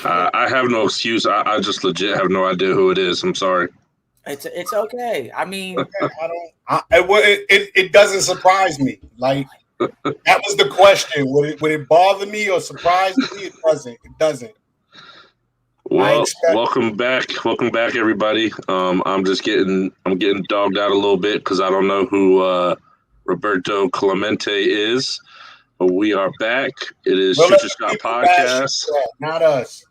I have no excuse. I just legit have no idea who it is. I'm sorry. It's okay. I mean, I don't. It doesn't surprise me. Like that was the question. Would it bother me or surprise me? It doesn't. It doesn't. I Well, expect. welcome back, everybody. I'm getting dogged out a little bit because I don't know who Roberto Clemente is, but we are back. It is We'll Shoot let Your the Shot people bash podcast, you, not us.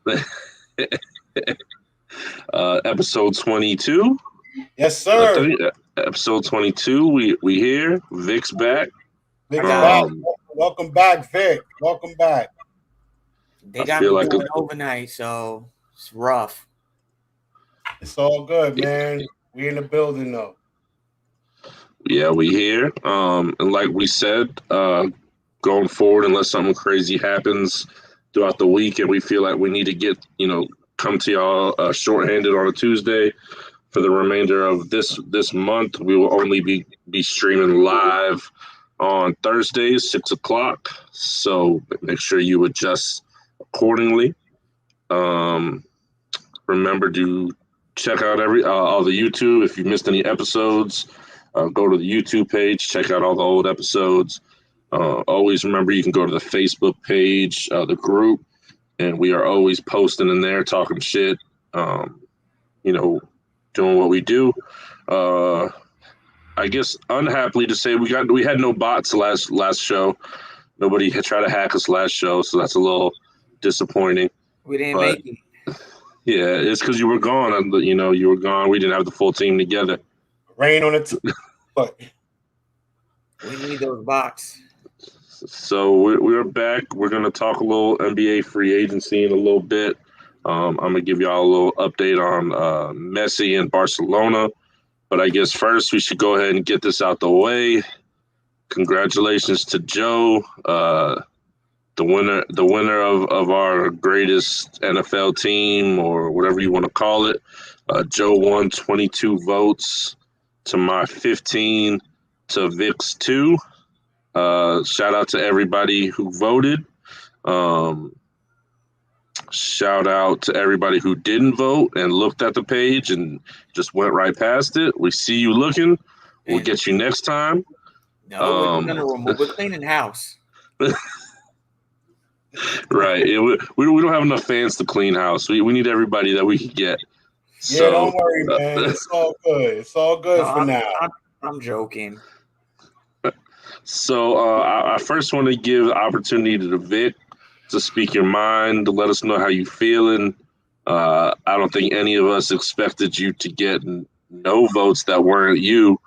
episode 22. Yes, sir. Episode 22. We here. Vic's back. I Vic's got back. Um, Welcome back, Vic. Welcome back. they I got feel me like doing overnight, so it's rough. It's all good, man. We in the building though. yeah, we here. And like we said, going forward, unless something crazy happens throughout the week, and we feel like we need to get come to y'all shorthanded on a Tuesday for the remainder of this month. We will only be streaming live on Thursdays, 6 o'clock. So make sure you adjust accordingly. Remember to check out all the YouTube. If you missed any episodes, go to the YouTube page, check out all the old episodes. Always remember you can go to the Facebook page, the group, and we are always posting in there, talking shit. You know, doing what we do. I guess unhappily to say we had no bots last show. Nobody had tried to hack us last show, so that's a little disappointing. We didn't But make it. yeah, it's because you were gone. You were gone. We didn't have the full team together. Rain on it. But We need those box. So we're back. We're gonna talk a little NBA free agency in a little bit. I'm gonna give y'all a little update on Messi and Barcelona. But I guess first we should go ahead and get this out the way. Congratulations to Joe, the winner of our greatest NFL team, or whatever you want to call it. Joe won 22 votes to my 15 to Vic's 2. Shout out to everybody who voted. Shout out to everybody who didn't vote and looked at the page and just went right past it. We see you looking. We'll get you next time. No, we're gonna remove. We're cleaning house. Right. We don't have enough fans to clean house. We need everybody that we can get. yeah, don't worry, man. It's all good. It's all good for now. I'm joking. So I first want to give the opportunity to Vic to speak your mind, to let us know how you feeling. I don't think any of us expected you to get no votes that weren't you.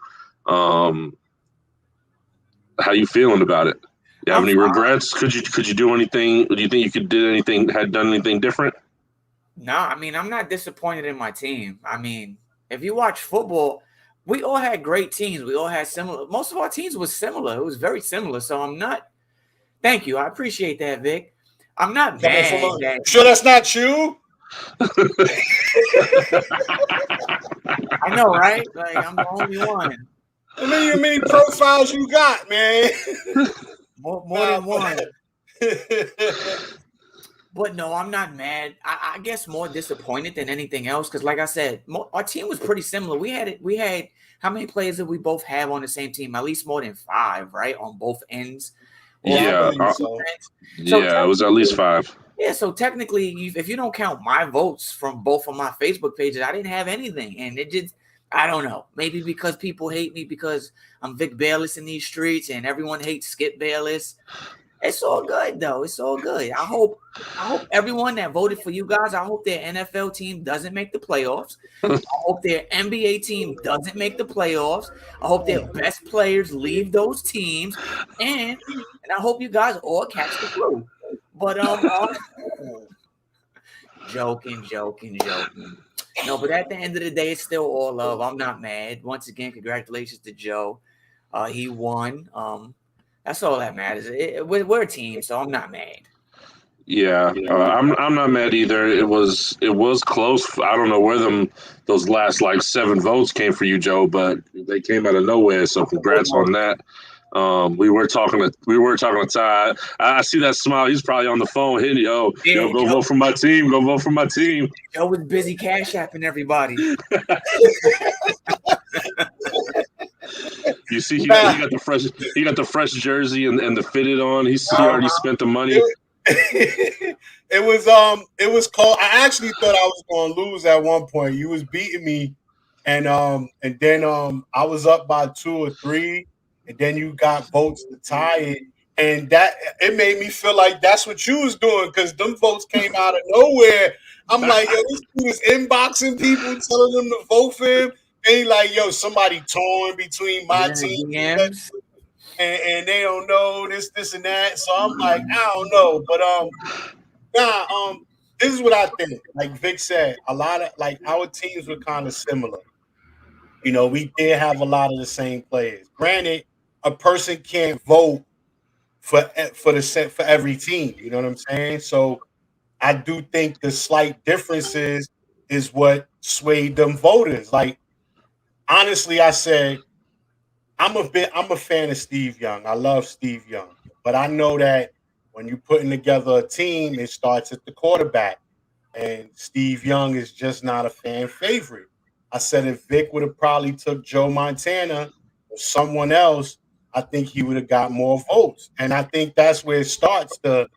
How you feeling about it? You have any regrets? Could you do anything? Do you think you had done anything different? No, I mean, I'm not disappointed in my team. I mean, if you watch football, we all had great teams. We all had similar. Most of our teams was similar. It was very similar. So I'm not. Thank you. I appreciate that, Vic. I'm not mad. Sure, that's not you. I know, right? Like I'm the only one. How many profiles you got, man? More than one. But no, I'm not mad. I guess more disappointed than anything else because, like I said, our team was pretty similar. We had how many players did we both have on the same team? At least more than 5, right, on both ends. Yeah, it was at least 5. Yeah, so technically, if you don't count my votes from both of my Facebook pages, I didn't have anything, and it just. I don't know. Maybe because people hate me because I'm Vic Bayless in these streets and everyone hates Skip Bayless. It's all good though. It's all good. I hope everyone that voted for you guys, I hope their NFL team doesn't make the playoffs. I hope their NBA team doesn't make the playoffs. I hope their best players leave those teams. And I hope you guys all catch the flu. But joking. No, but at the end of the day, it's still all love. I'm not mad. Once again, congratulations to Joe. He won. That's all that matters. We're a team, so I'm not mad. Yeah, I'm not mad either. It was close. I don't know where those last 7 votes came for you, Joe, but they came out of nowhere. So congrats on that. We were talking to Ty. I see that smile. He's probably on the phone hitting yo, Yeah, go vote for my team. Go vote for my team. Joe was busy cash apping everybody. You see, he got the fresh jersey and the fitted on. He already spent the money. It was called. I actually thought I was going to lose at one point. You was beating me, and then I was up by 2 or 3, and then you got votes to tie it, and that it made me feel like that's what you was doing because them votes came out of nowhere. I'm like, yo, this dude is inboxing people, telling them to vote for him. And he like, yo, somebody torn between my team and they don't know this, and that. So I'm like, I don't know, but this is what I think. Like Vic said, a lot of like our teams were kind of similar. You know, we did have a lot of the same players. Granted, a person can't vote for every team. You know what I'm saying? So I do think the slight differences is what swayed them voters. Like honestly, I said I'm a fan of Steve Young. I love Steve Young, but I know that when you're putting together a team, it starts at the quarterback, and Steve Young is just not a fan favorite. I said if Vic would have probably took Joe Montana or someone else, I think he would have got more votes, and I think that's where it starts: the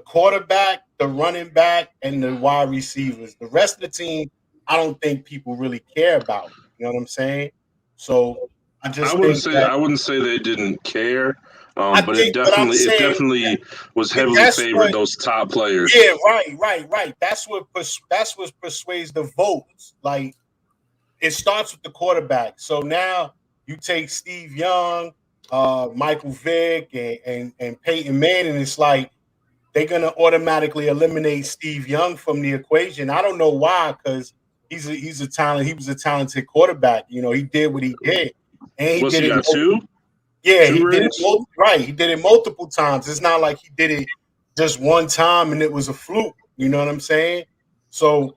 quarterback, the running back, and the wide receivers. The rest of the team, I don't think people really care about. You know what I'm saying? So I wouldn't say they didn't care, but it definitely was heavily favored those top players. Yeah, right. That's what persuades the votes. Like it starts with the quarterback. So now you take Steve Young, Michael Vick, and Peyton Manning. It's like they're gonna automatically eliminate Steve Young from the equation. I don't know why, because he's a talent. He was a talented quarterback. You know, he did what he did. And he did it two? Yeah, he did it right. He did it multiple times. It's not like he did it just one time and it was a fluke. You know what I'm saying? So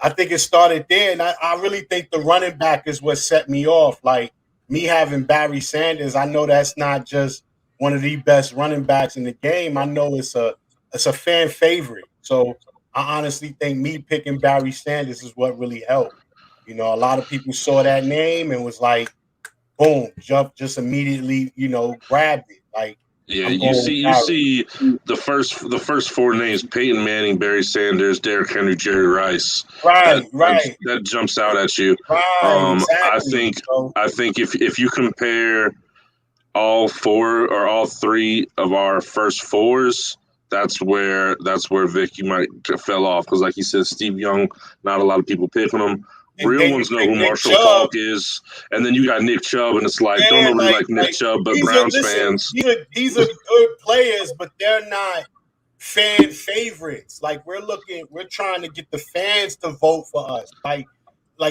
I think it started there. And I really think the running back is what set me off. Like me having Barry Sanders, I know that's not just one of the best running backs in the game. I know it's a fan favorite. So I honestly think me picking Barry Sanders is what really helped. You know, a lot of people saw that name and was like, boom, just immediately, grabbed it. Like, yeah, you see the first 4 names: Peyton Manning, Barry Sanders, Derrick Henry, Jerry Rice. Right. That jumps out at you. Right, exactly. I think if you compare all 4 or all 3 of our first 4s, that's where Vic you might fell off because, like you said, Steve Young, not a lot of people picking him. Real ones know who Marshall Faulk is, and then you got Nick Chubb, and it's like don't nobody like Nick Chubb, but Browns fans. These are good players, but they're not fan favorites. Like we're trying to get the fans to vote for us. Like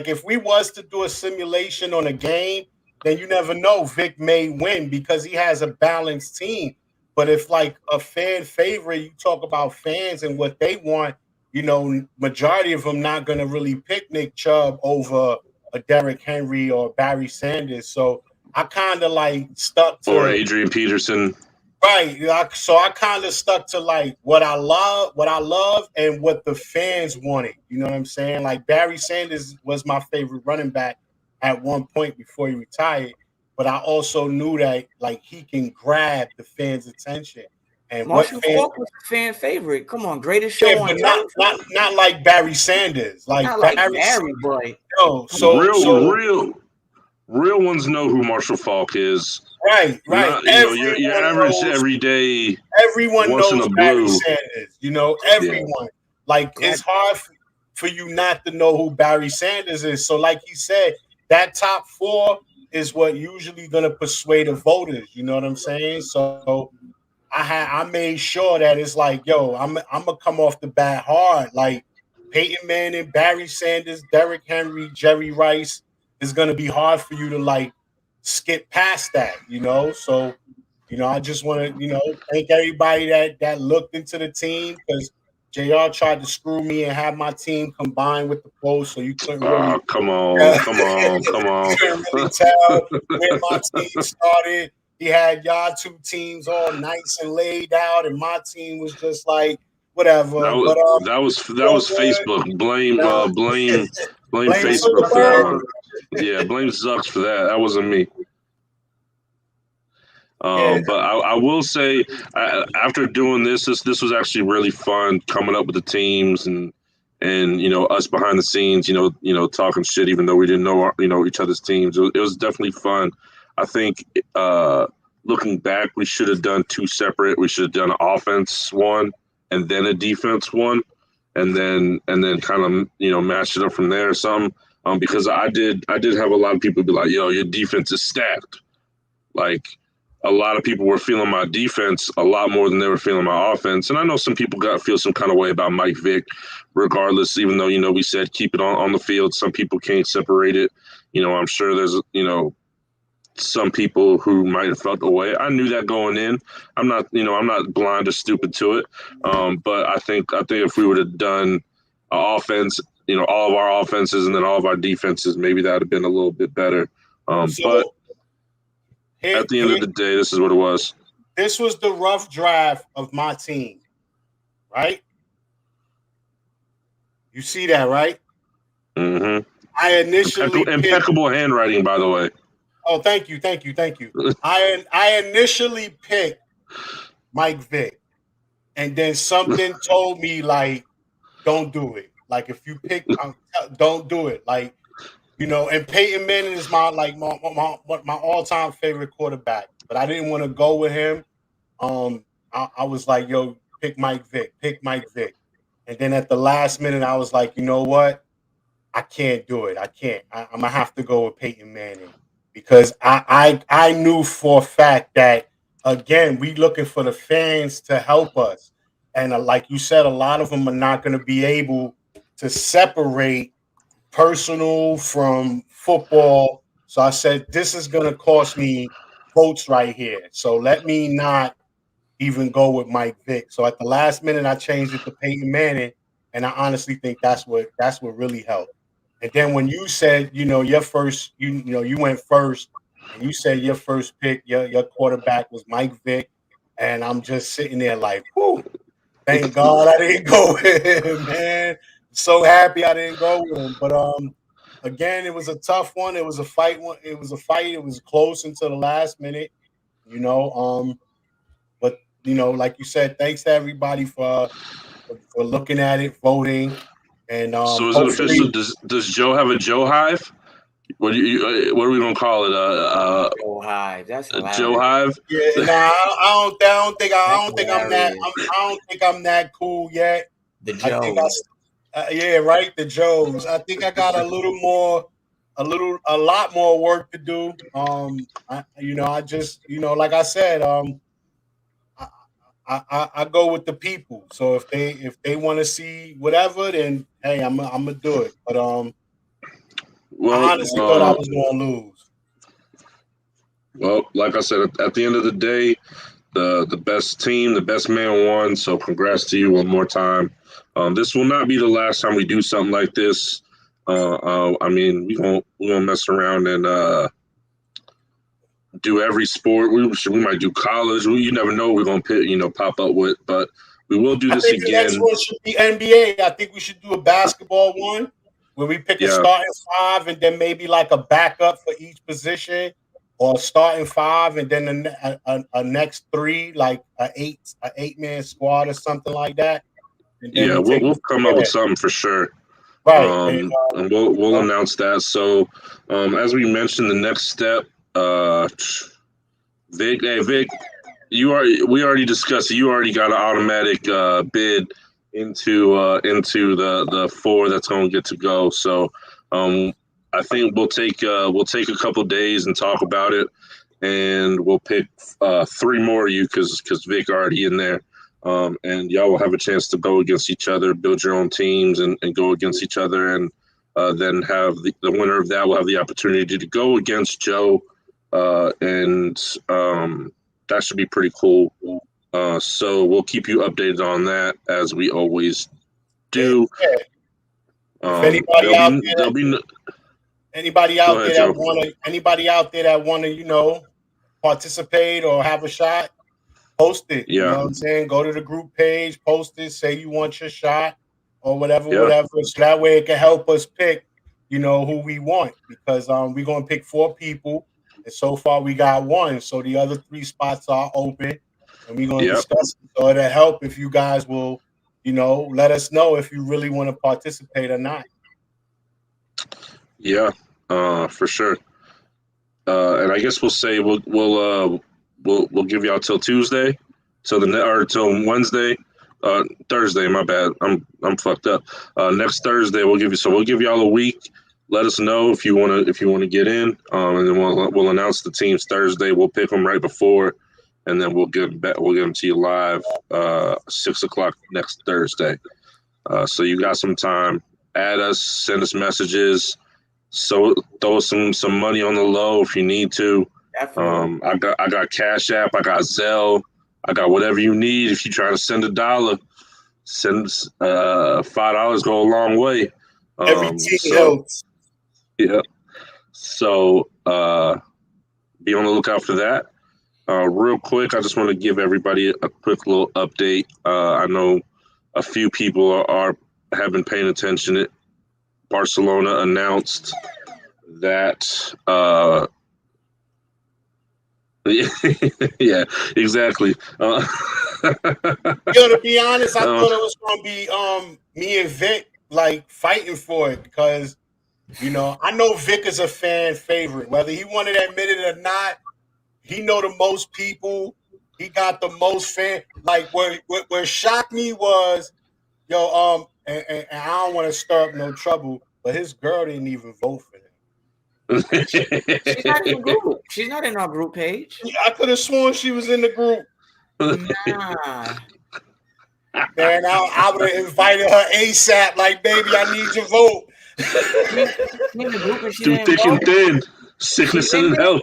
if we was to do a simulation on a game, then you never know. Vic may win because he has a balanced team. But if like a fan favorite, you talk about fans and what they want. Majority of them not going to really pick Nick Chubb over a Derrick Henry or Barry Sanders. So I kind of like stuck to or Adrian Peterson. Right. So I kind of stuck to like what I love and what the fans wanted. You know what I'm saying? Like Barry Sanders was my favorite running back at one point before he retired. But I also knew that like he can grab the fans' attention. And Marshall Faulk was a fan favorite. Come on, greatest show on but not like Barry Sanders. Like Barry, boy. No, real ones know who Marshall Faulk is. Right. Your average everyday. Everyone knows Barry Sanders. Everyone. Yeah. Like it's hard for you not to know who Barry Sanders is. So, like he said, that top 4 is what usually gonna persuade the voters. You know what I'm saying? So. I made sure that it's like, yo, I'm gonna come off the bat hard. Like Peyton Manning, Barry Sanders, Derrick Henry, Jerry Rice is gonna be hard for you to like skip past that, So, I just want to, thank everybody that looked into the team because JR tried to screw me and have my team combined with the post, so you couldn't really. Come on. You couldn't really tell where my team started. he had y'all two teams all nice and laid out, and my team was just like whatever. But that was good. Facebook. Blame Nah, blame blame Facebook for that Zuckerberg. one. Yeah, blame Zucks for that. That wasn't me. Yeah. But I will say, after doing this was actually really fun coming up with the teams and us behind the scenes, talking shit even though we didn't know each other's teams. It was definitely fun. I think looking back, we should have done two separate. We should have done an offense one and then a defense one, and then kind of match it up from there or something. Because I did have a lot of people be like, "Yo, your defense is stacked." Like, a lot of people were feeling my defense a lot more than they were feeling my offense. And I know some people feel some kind of way about Mike Vick, regardless, even though, we said keep it on the field. Some people can't separate it. I'm sure there's, some people who might have felt the way. I knew that going in. I'm not blind or stupid to it. But I think if we would have done offense, all of our offenses and then all of our defenses, maybe that would have been a little bit better. But at the end of the day, this is what it was. This was the rough draft of my team, right? You see that, right? Mm-hmm. I initially impeccable handwriting, by the way. Oh, thank you. I initially picked Mike Vick, and then something told me like, don't do it. Like if you pick, don't do it. Like and Peyton Manning is my all-time favorite quarterback, but I didn't want to go with him. I was like, yo, pick Mike Vick, and then at the last minute, I was like, you know what? I can't do it. I can't. I'm gonna have to go with Peyton Manning because I knew for a fact that again we looking for the fans to help us, and like you said, a lot of them are not going to be able to separate personal from football. So I said, this is going to cost me votes right here. So let me not even go with Mike Vick. So at the last minute, I changed it to Peyton Manning, and I honestly think that's what really helped. And then when you said, your first, you went first, and you said your first pick, your quarterback was Mike Vick, and I'm just sitting there like, whoo, thank God I didn't go with him, man. So happy I didn't go with him. But again, it was a tough one. It was a fight. It was a fight. It was close until the last minute. But like you said, thanks to everybody for looking at it, voting, and so is it official? Does Joe have a Joe Hive? What are we gonna call it? Joe Hive. That's hilarious. Joe Hive. Yeah, nah, I don't think I'm that cool yet. The Joes. Yeah, right. The Joes. I think I got a lot more work to do. I just, like I said, I go with the people. So if they want to see whatever, then hey, I'm gonna do it. But I honestly thought I was gonna lose. Well, like I said, at the end of the day, the best team, the best man won. So congrats to you one more time. This will not be the last time we do something like this. I mean, we won't mess around and do every sport. We might do college. You never know. We're gonna pop up with, but we will do this again. The next one should be NBA. I think we should do a basketball one where we pick a starting five and then maybe like a backup for each position, or starting five and then a next three, like an 8-man squad or something like that. Yeah, we'll come up with something for sure. Right. And we'll announce that. So as we mentioned, the next step, Vic, we already discussed it. You already got an automatic bid into the 4 that's going to get to go. So I think we'll take a couple days and talk about it, and we'll pick 3 more of you because Vic already in there. And y'all will have a chance to go against each other, build your own teams, and go against each other, and then have the winner of that will have the opportunity to go against Joe, and that should be pretty cool. So we'll keep you updated on that as we always do. Anybody out there that want to, participate or have a shot, post it. Yeah. You know what I'm saying? Go to the group page, post it, say you want your shot or whatever, Yeah. whatever. So that way it can help us pick, who we want, because we're gonna pick 4 people, and so far we got 1. So the other 3 spots are open, and we're gonna Yep. discuss it. So it'll help if you guys will, let us know if you really want to participate or not. Yeah, for sure. And I guess we'll say we'll give y'all till Tuesday, till Wednesday, Thursday. My bad, I'm fucked up. Next Thursday we'll give y'all a week. Let us know if you want to get in, and then we'll announce the teams Thursday. We'll pick them right before, and then we'll get them to you live 6 o'clock next Thursday. So you got some time. Add us, send us messages. So throw some money on the low if you need to. Definitely. I got Cash App, I got Zelle, I got whatever you need. If you're trying to send $1, send $5 go a long way. Every team helps. Yeah. So be on the lookout for that. Real quick, I just want to give everybody a quick little update. I know a few people have been paying attention. Barcelona announced that yeah, exactly. To be honest, I thought it was gonna be me and Vic like fighting for it, because I know Vic is a fan favorite, whether he wanted to admit it or not. He know the most people. He got the most fan. Like what shocked me was, and I don't want to stir up no trouble, but his girl didn't even vote for him. She's not in the group. She's not in our group page. I could have sworn she was in the group. Nah. Man, I would have invited her ASAP. Like, baby, I need your vote. She in the group and she Too didn't thick vote. and thin. Sickness and health.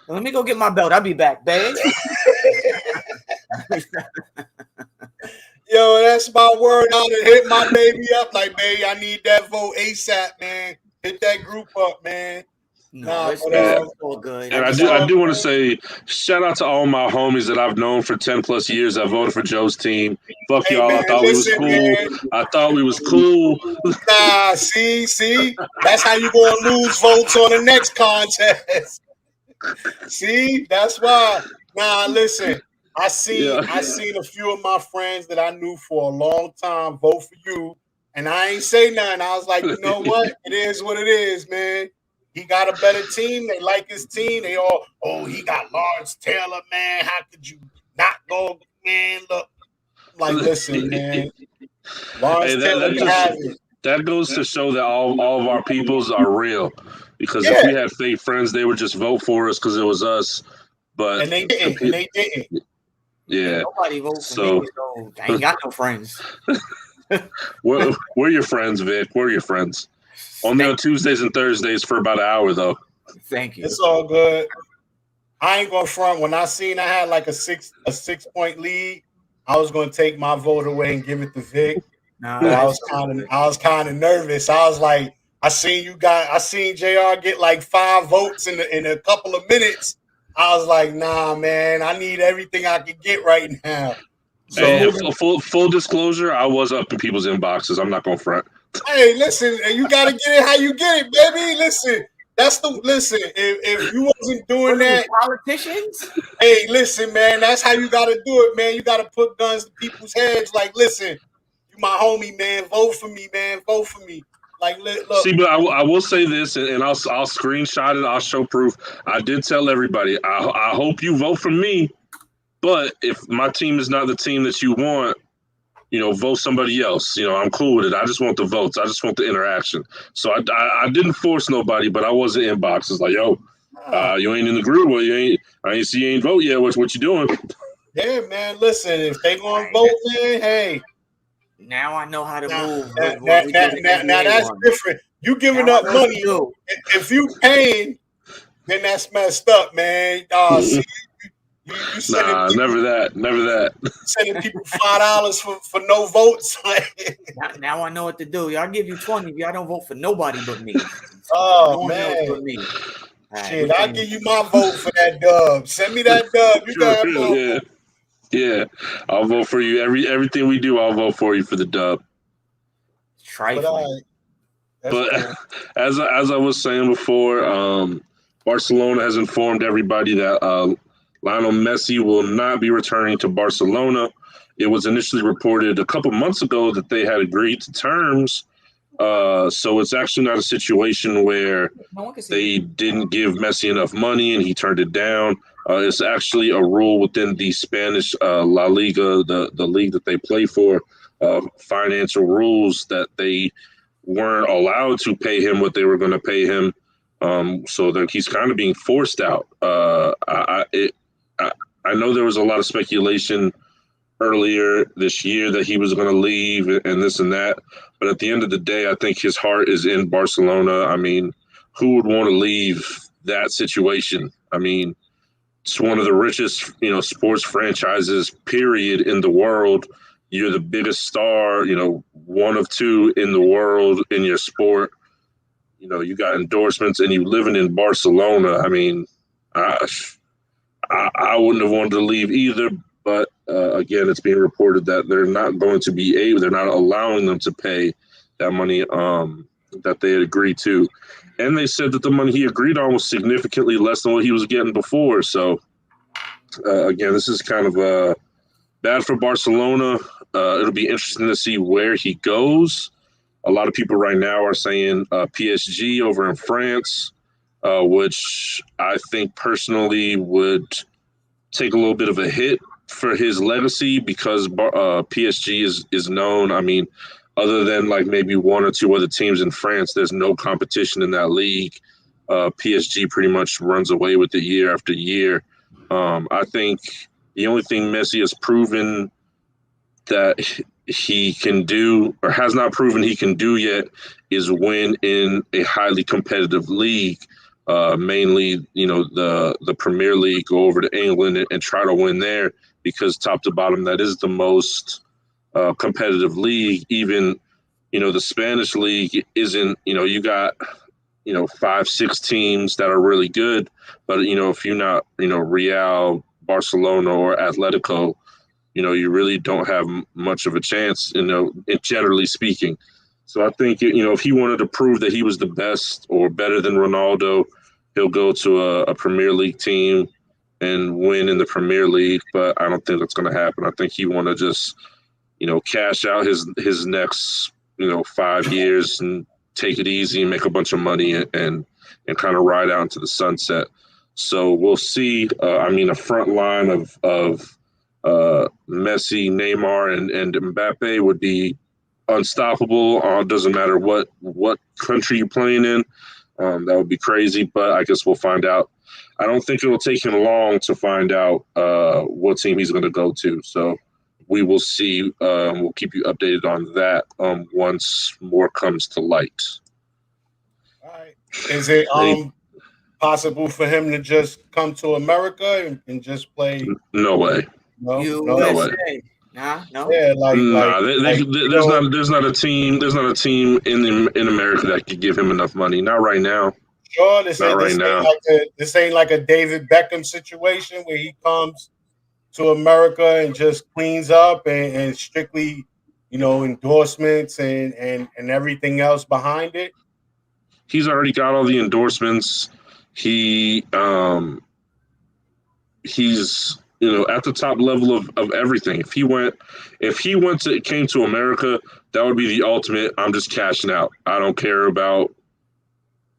Let me go get my belt. I'll be back, babe. Yo, that's my word. I would have hit my baby up like, baby, I need that vote ASAP, man. Hit that group up, man. It's all good. And I do want to say shout out to all my homies that I've known for 10 plus years that voted for Joe's team. Fuck Hey, y'all. man, I thought we was cool. man. I thought we was cool. Nah, see, that's how you gonna lose votes on the next contest. See, that's why. Nah, listen. I seen a few of my friends that I knew for a long time vote for you, and I ain't say nothing. I was like, you know what? It is what it is, man. He got a better team. They like his team. They all, he got Lawrence Taylor, man. How could you not go, man? Look, like, listen, man. Lawrence Taylor can have it. That goes to show that all of our peoples are real. Because if we had fake friends, they would just vote for us because it was us. But and they didn't. Yeah. Nobody votes for me, so I ain't got no friends. We're your friends, Vic. We're your friends. Only on Tuesdays and Thursdays for about an hour, though. Thank you. It's all good. I ain't gonna front. When I seen I had like a 6-point lead, I was gonna take my vote away and give it to Vic. I was kind of nervous. I was like, I seen JR get like 5 votes in a couple of minutes. I was like, nah, man, I need everything I can get right now. So, hey, full disclosure, I was up in people's inboxes. I'm not gonna front. Hey, listen, you gotta get it how you get it, baby. Listen, if you wasn't doing that, politicians. Hey, listen, man, that's how you gotta do it, man. You gotta put guns to people's heads. Like, listen, you my homie, man. Vote for me, man. Vote for me. Like, look. See, but I will say this, and I'll screenshot it. I'll show proof. I did tell everybody. I hope you vote for me, but if my team is not the team that you want, vote somebody else. I'm cool with it. I just want the votes. I just want the interaction. So I didn't force nobody, but I was in inboxes like, yo, you ain't in the group. Well, I ain't see you ain't vote yet. What you doing? Yeah, man. Listen, if they gonna vote, man, hey. Now I know how to move. Now that's different. You giving up money. If you paying, then that's messed up, man. See, never that. Sending people $5 for no votes. Now I know what to do. Y'all give you 20 if y'all don't vote for nobody but me. Oh man. Me. Shit, I'll give you my vote for that dub. Send me that dub. You got my vote. Yeah. I'll vote for you. Everything we do, I'll vote for you for the dub. Trifling. But as I was saying before, Barcelona has informed everybody that Lionel Messi will not be returning to Barcelona. It was initially reported a couple months ago that they had agreed to terms. So it's actually not a situation where they didn't give Messi enough money and he turned it down. It's actually a rule within the Spanish La Liga, the league that they play for, financial rules that they weren't allowed to pay him what they were going to pay him. So that he's kind of being forced out. I know there was a lot of speculation earlier this year that he was going to leave and this and that. But at the end of the day, I think his heart is in Barcelona. I mean, who would want to leave that situation? I mean, it's one of the richest, sports franchises, period, in the world. You're the biggest star, one of two in the world in your sport. You got endorsements and you living in Barcelona. I mean, I wouldn't have wanted to leave either. But again, it's being reported that they're not going to be able, they're not allowing them to pay that money that they had agreed to. And they said that the money he agreed on was significantly less than what he was getting before. So, again, this is kind of bad for Barcelona. It'll be interesting to see where he goes. A lot of people right now are saying PSG over in France, which I think personally would take a little bit of a hit for his legacy because PSG is known. I mean, other than like maybe one or two other teams in France, there's no competition in that league. PSG pretty much runs away with it year after year. I think the only thing Messi has proven that he can do or has not proven he can do yet is win in a highly competitive league. Mainly, the Premier League, go over to England and try to win there because top to bottom, that is the most competitive league. Even, the Spanish league isn't, you got, 5-6 teams that are really good. But, if you're not, Real, Barcelona or Atletico, you really don't have much of a chance, generally speaking. So I think, if he wanted to prove that he was the best or better than Ronaldo, he'll go to a Premier League team and win in the Premier League. But I don't think that's going to happen. I think he want to just, cash out his next, 5 years and take it easy and make a bunch of money and kind of ride out into the sunset. So we'll see. A front line of Messi, Neymar, and Mbappe would be unstoppable. Doesn't matter what country you're playing in. That would be crazy, but I guess we'll find out. I don't think it will take him long to find out what team he's going to go to. So we will see. We'll keep you updated on that once more comes to light. All right. Is it possible for him to just come to America and just play? No way. No way. No. Yeah, there's not a team in America that could give him enough money. Not right now. Sure, this ain't like a David Beckham situation where he comes to America and just cleans up and strictly, endorsements and everything else behind it. He's already got all the endorsements. He's at the top level of everything. If he came to America, that would be the ultimate. I'm just cashing out. I don't care about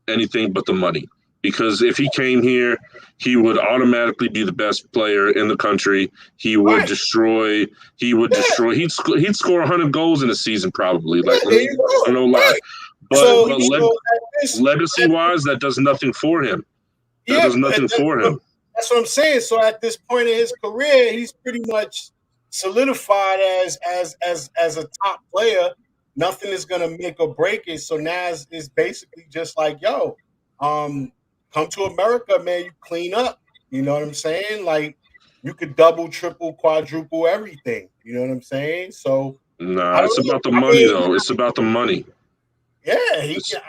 anything but the money. Because if he came here, he would automatically be the best player in the country. He would destroy. He'd score 100 goals in a season probably. Like, no lie. But legacy-wise, that does nothing for him. Does nothing for him. That's what I'm saying. So at this point in his career, he's pretty much solidified as a top player. Nothing is gonna make or break it. So now it's basically just like, yo, come to America, man. You clean up. You know what I'm saying? Like you could double, triple, quadruple everything. You know what I'm saying? So it's about the money, though. It's about the money. Yeah,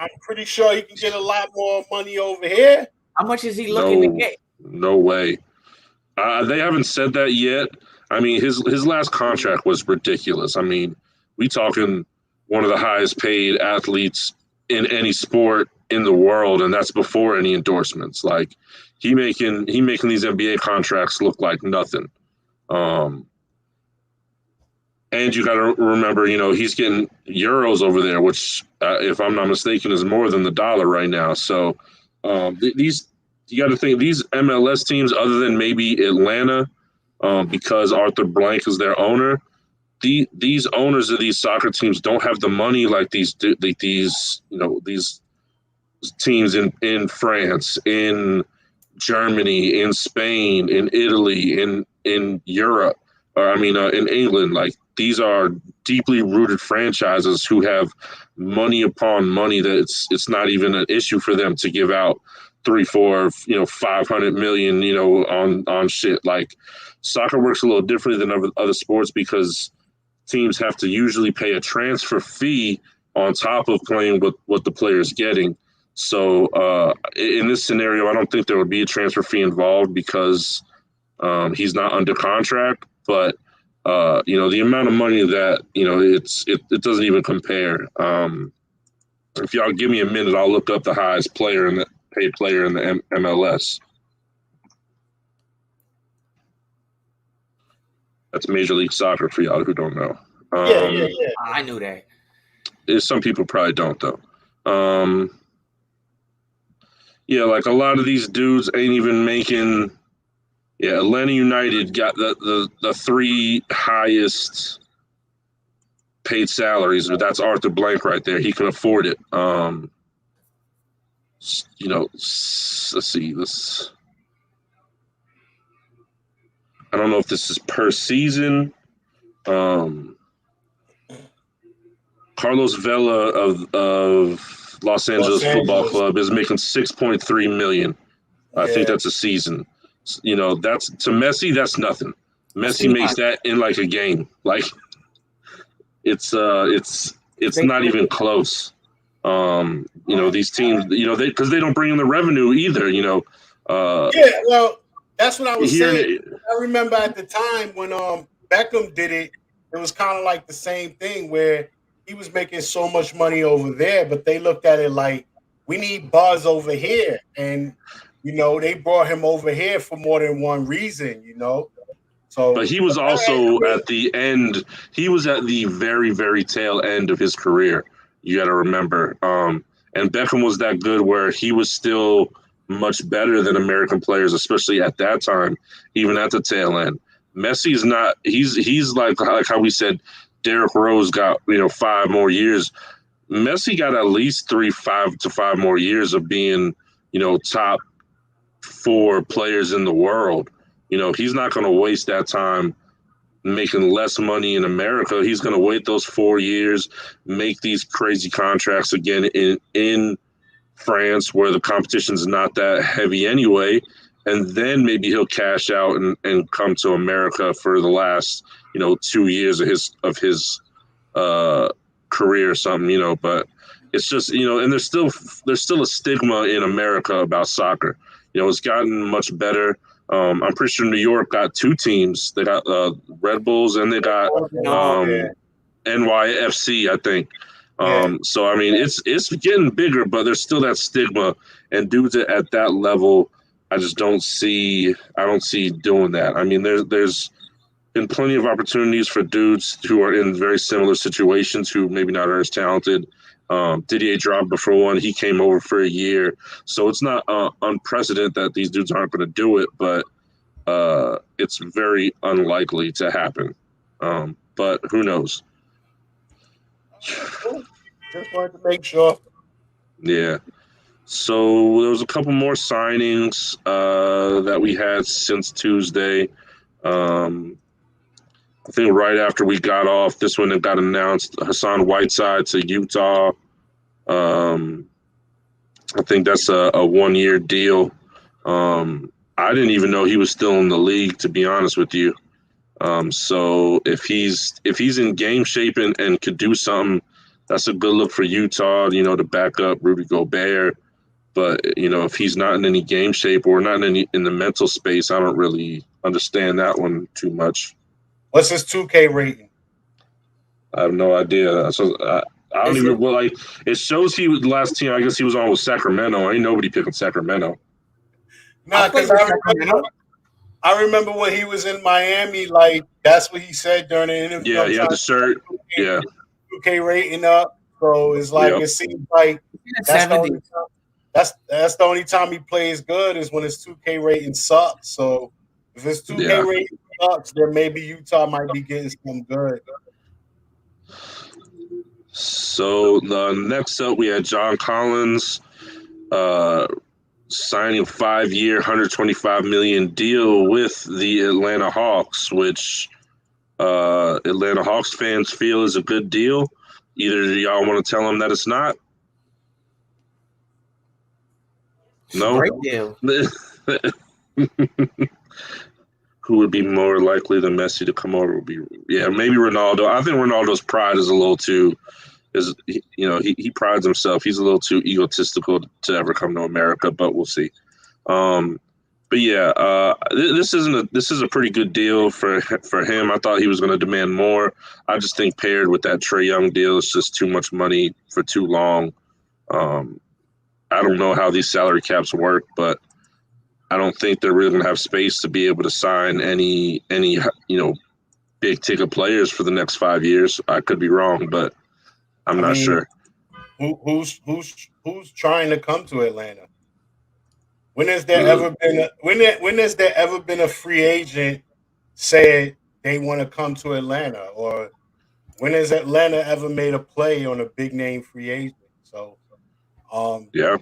I'm pretty sure he can get a lot more money over here. How much is he looking to get? No way. They haven't said that yet. I mean, his last contract was ridiculous. I mean, we talking one of the highest paid athletes in any sport in the world, and that's before any endorsements. Like he making these NBA contracts look like nothing. And you got to remember, he's getting euros over there, which, if I'm not mistaken, is more than the dollar right now. So these, you got to think, these MLS teams, other than maybe Atlanta, because Arthur Blank is their owner, these owners of these soccer teams don't have the money like these teams in France, in Germany, in Spain, in Italy, in Europe, or in England. Like these are deeply rooted franchises who have money upon money that it's not even an issue for them to give out 3, 4, 500 million, on shit. Like soccer works a little differently than other sports because teams have to usually pay a transfer fee on top of playing what the player's getting. So in this scenario, I don't think there would be a transfer fee involved because he's not under contract. But the amount of money that it doesn't even compare. If y'all give me a minute, I'll look up the highest paid player in the MLS. That's Major League Soccer for y'all who don't know. Yeah. I knew that. Some people probably don't though. Yeah, like a lot of these dudes ain't even making. Yeah, Atlanta United got the 3 highest paid salaries, but that's Arthur Blank right there. He can afford it. Let's see this. I don't know if this is per season. Carlos Vela of Los Angeles Football Club is making $6.3 million. I think that's a season. That's to Messi. That's nothing. Messi makes that in like a game. Like it's not even close. These teams, because they don't bring in the revenue either. Well, that's what I was saying. I remember at the time when Beckham did it, it was kind of like the same thing where he was making so much money over there, but they looked at it like we need buzz over here, and they brought him over here for more than one reason. So, but he was also at the end. He was at the very, very tail end of his career. You got to remember. And Beckham was that good where he was still much better than American players, especially at that time, even at the tail end. Messi's not. He's like how we said, Derrick Rose got 5 more years. Messi got at least 5 more years of being top 4 players in the world. He's not going to waste that time making less money in America. He's going to wait those 4 years, make these crazy contracts again in France where the competition's not that heavy anyway, and then maybe he'll cash out and come to America for the last 2 years of his career or something. But it's just and there's still a stigma in America about soccer. It's gotten much better. I'm pretty sure New York got 2 teams. They got Red Bulls and they got NYFC, I think. So I mean, it's getting bigger, but there's still that stigma. And dudes at that level, I don't see doing that. I mean, there's been plenty of opportunities for dudes who are in very similar situations who maybe not are as talented. Didier Drogba for one, he came over for a year, so it's not unprecedented that these dudes aren't going to do it, but it's very unlikely to happen. But who knows? Just wanted to make sure. Yeah. So there was a couple more signings that we had since Tuesday. I think right after we got off, this one that got announced, Hassan Whiteside to Utah. I think that's a 1-year deal. I didn't even know he was still in the league, to be honest with you. So if he's in game shape and could do something, that's a good look for Utah, to back up Rudy Gobert. But if he's not in any game shape or not in the mental space, I don't really understand that one too much. What's his 2K rating? I have no idea. So I don't Is even it? well like it shows the last team I guess he was on with Sacramento. Ain't nobody picking Sacramento. Nah, because with Sacramento. I remember when he was in Miami, like that's what he said during the interview. Yeah, I'm he had trying the shirt. to Yeah, 2K rating up. So it's like yep. it seems like that's the 70. only time, that's the only time he plays good is when his 2K rating sucks. So if his 2K Yeah. rating sucks, then maybe Utah might be getting some good. So next up we had John Collins signing a 5-year, $125 million deal with the Atlanta Hawks, which Atlanta Hawks fans feel is a good deal. Either y'all want to tell them that it's not? No. Great deal. Who would be more likely than Messi to come over? Would be maybe Ronaldo. I think Ronaldo's pride is a little too. He prides himself. He's a little too egotistical to ever come to America, but we'll see. But yeah, this is a pretty good deal for him. I thought he was going to demand more. I just think paired with that Trae Young deal, it's just too much money for too long. I don't know how these salary caps work, but I don't think they're really going to have space to be able to sign any big ticket players for the next 5 years. I could be wrong, but I'm not sure. Who's trying to come to Atlanta? When has there ever been when has there ever been a free agent said they want to come to Atlanta, or when has Atlanta ever made a play on a big name free agent? So, yeah,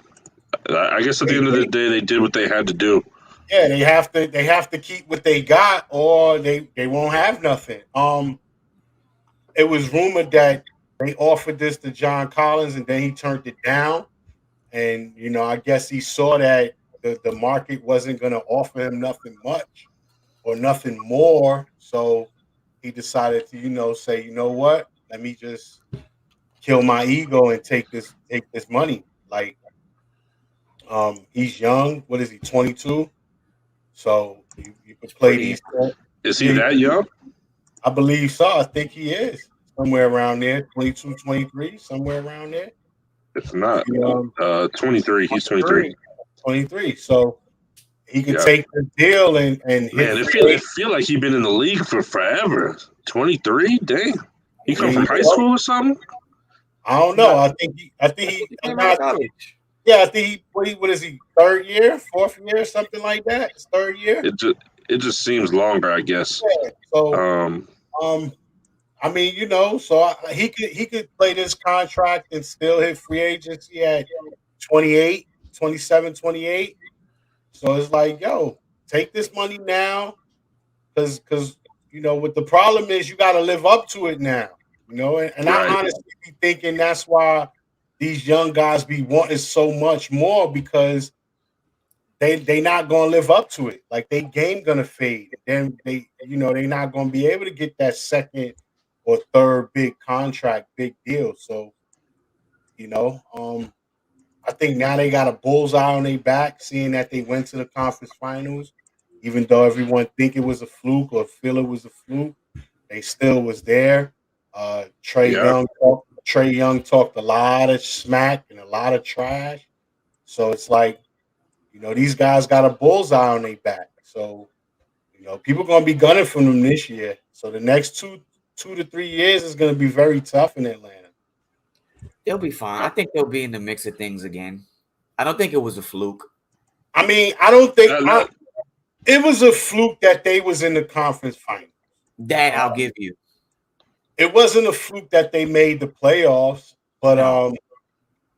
I guess at the end of the day, they did what they had to do. Yeah, they have to keep what they got, or they won't have nothing. It was rumored that they offered this to John Collins, and then he turned it down. And I guess he saw that the market wasn't going to offer him nothing much or nothing more, so he decided to say, you know what, let me just kill my ego and take this money. Like, he's young. What is he, 22? So you could play these. Is he that young? I believe so. I think he is somewhere around there, 22, 23, somewhere around there. If not, 23. He's 23. 23. So he could take the deal and man, it feel like he's been in the league for forever. 23, dang. He come from high school or something? I don't know. I think he I think he what is he, third year, fourth year, something like that. It's third year. It just seems longer, I guess. Yeah. So I mean, so he could play this contract and still hit free agency at 28, 27, 28. So it's like, yo, take this money now, because what the problem is, you got to live up to it now, and right. I honestly be thinking that's why these young guys be wanting so much more, because they not gonna live up to it. Like, they game gonna fade. Then they not gonna be able to get that second or third big contract, big deal. So, I think now they got a bullseye on their back, seeing that they went to the conference finals, even though everyone think it was a fluke or feel it was a fluke. They still was there. Trae Young talked a lot of smack and a lot of trash. So it's like, these guys got a bullseye on their back. So, people gonna be gunning for them this year. So the next 2 to 3 years is gonna be very tough in Atlanta. They'll be fine. I think they'll be in the mix of things again. I don't think it was a fluke. I mean, I don't think it was a fluke that they was in the conference finals. That I'll give you. It wasn't a fluke that they made the playoffs, but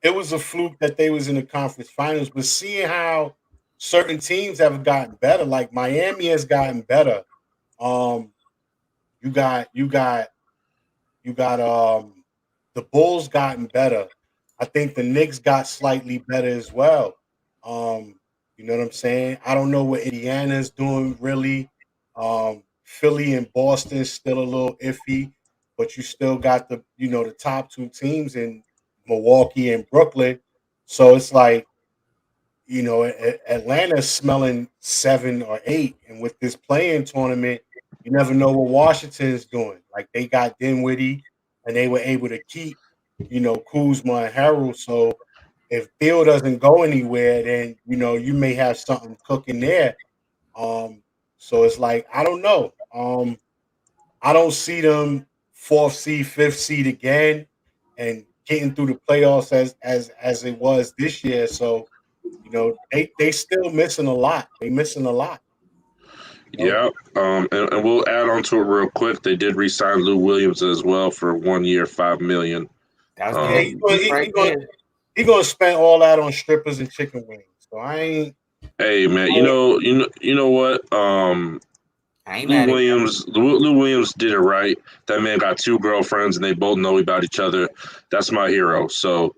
it was a fluke that they was in the conference finals. But seeing how certain teams have gotten better, like Miami has gotten better. You got the Bulls gotten better. I think the Knicks got slightly better as well. You know what I'm saying? I don't know what Indiana's doing really. Philly and Boston still a little iffy, but you still got the top two teams in Milwaukee and Brooklyn. So it's like, Atlanta's smelling 7 or 8, and with this playing tournament, you never know what Washington's doing. Like they got Dinwiddie, and they were able to keep, Kuzma and Harrell. So if Bill doesn't go anywhere, then you may have something cooking there. So it's like I don't know. I don't see them 4th seed, 5th seed again, and getting through the playoffs as it was this year. So they still missing a lot. They missing a lot. Yeah. And we'll add on to it real quick. They did re-sign Lou Williams as well for 1 year, $5 million. That was he gonna spend all that on strippers and chicken wings. So I ain't. Hey man, you know what? I ain't mad at Lou Williams did it right. That man got 2 girlfriends and they both know about each other. That's my hero. So,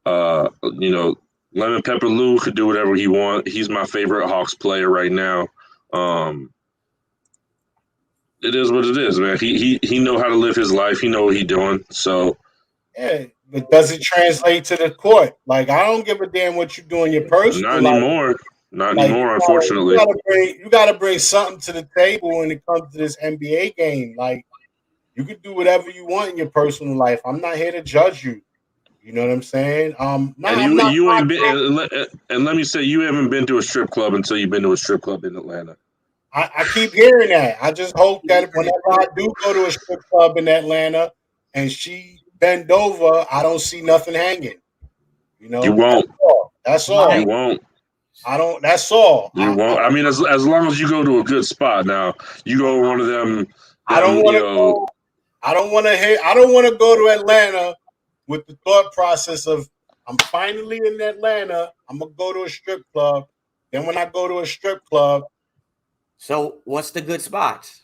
Lemon Pepper Lou could do whatever he wants. He's my favorite Hawks player right now. It is what it is, man. He know how to live his life. He know what he doing. So yeah, but does it translate to the court? Like I don't give a damn what you do in your personal not life. anymore. Not anymore, unfortunately. You gotta bring something to the table when it comes to this NBA game. Like you could do whatever you want in your personal life. I'm not here to judge you. You know what I'm saying? And you ain't been. And let me say, you haven't been to a strip club until you've been to a strip club in Atlanta. I keep hearing that. I just hope that whenever I do go to a strip club in Atlanta and she bend over, I don't see nothing hanging. You won't. That's all. You won't. I don't. That's all. You won't. I mean, as long as you go to a good spot. Now you go to one of them. I don't want to go. I don't want to go to Atlanta with the thought process of I'm finally in Atlanta. I'm gonna go to a strip club. Then when I go to a strip club, so what's the good spots?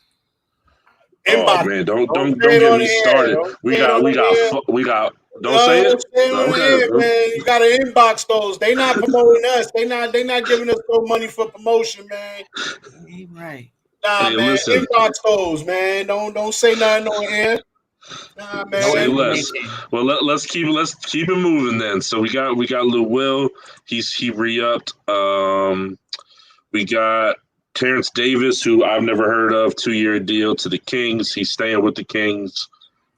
Oh man, don't get me started. We got. Don't say it. Okay. Man. You gotta inbox those. They not promoting us. They not giving us no money for promotion, man. Right. Nah, hey, man. Listen. Inbox those, man. Don't say nothing on here. Nah, man. Say less. Well, let's keep it moving then. So we got Lou Will. He re-upped. We got Terrence Davis, who I've never heard of, 2-year deal to the Kings. He's staying with the Kings.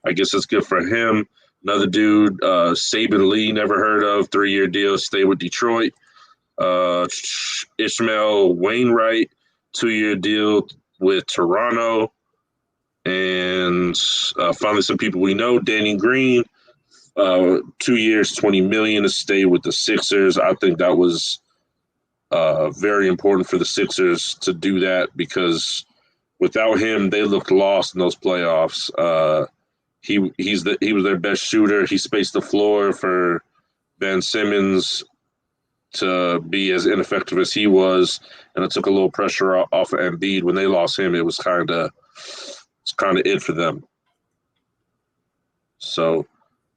I guess that's good for him. Another dude, Saban Lee, never heard of, 3-year deal, stay with Detroit. Ishmael Wainwright, 2-year deal with Toronto. And finally, some people we know, Danny Green, 2 years, $20 million to stay with the Sixers. I think that was very important for the Sixers to do that because without him, they looked lost in those playoffs. He was their best shooter. He spaced the floor for Ben Simmons to be as ineffective as he was, and it took a little pressure off of Embiid. When they lost him, it was kind of it for them. So I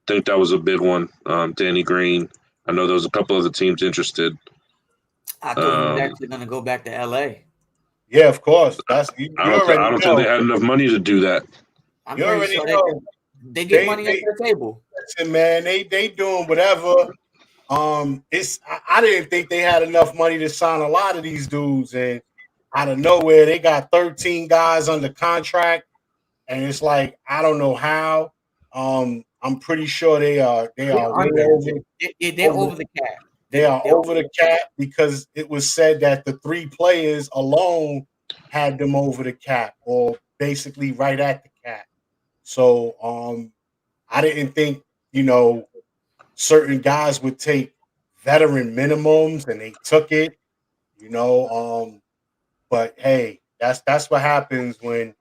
think that was a big one. Danny Green. I know there was a couple other teams interested. I thought he was actually going to go back to LA. Yeah, of course. I don't think they had enough money to do that. I'm pretty sure they get money under the table. Listen, man, they doing whatever. I didn't think they had enough money to sign a lot of these dudes, and out of nowhere they got 13 guys under contract, and it's like I don't know how. I'm pretty sure they are over the cap. They are over the cap because it was said that the 3 players alone had them over the cap, or basically right at the cap. So I didn't think, certain guys would take veteran minimums, and they took it, but hey, that's what happens when,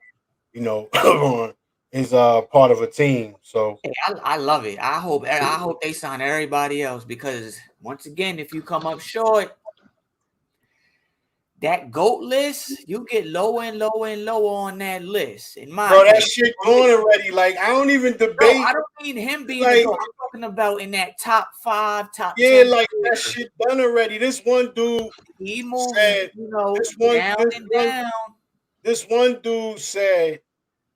is part of a team. So hey, I love it. I hope they sign everybody else because once again, if you come up short, that GOAT list, you get lower and lower and lower on that list. That shit going already. Like I don't even debate. Bro, I don't mean him being the GOAT. I'm talking about in that top 5, top 10. Like that shit done already. This one dude he moved, down. This one dude said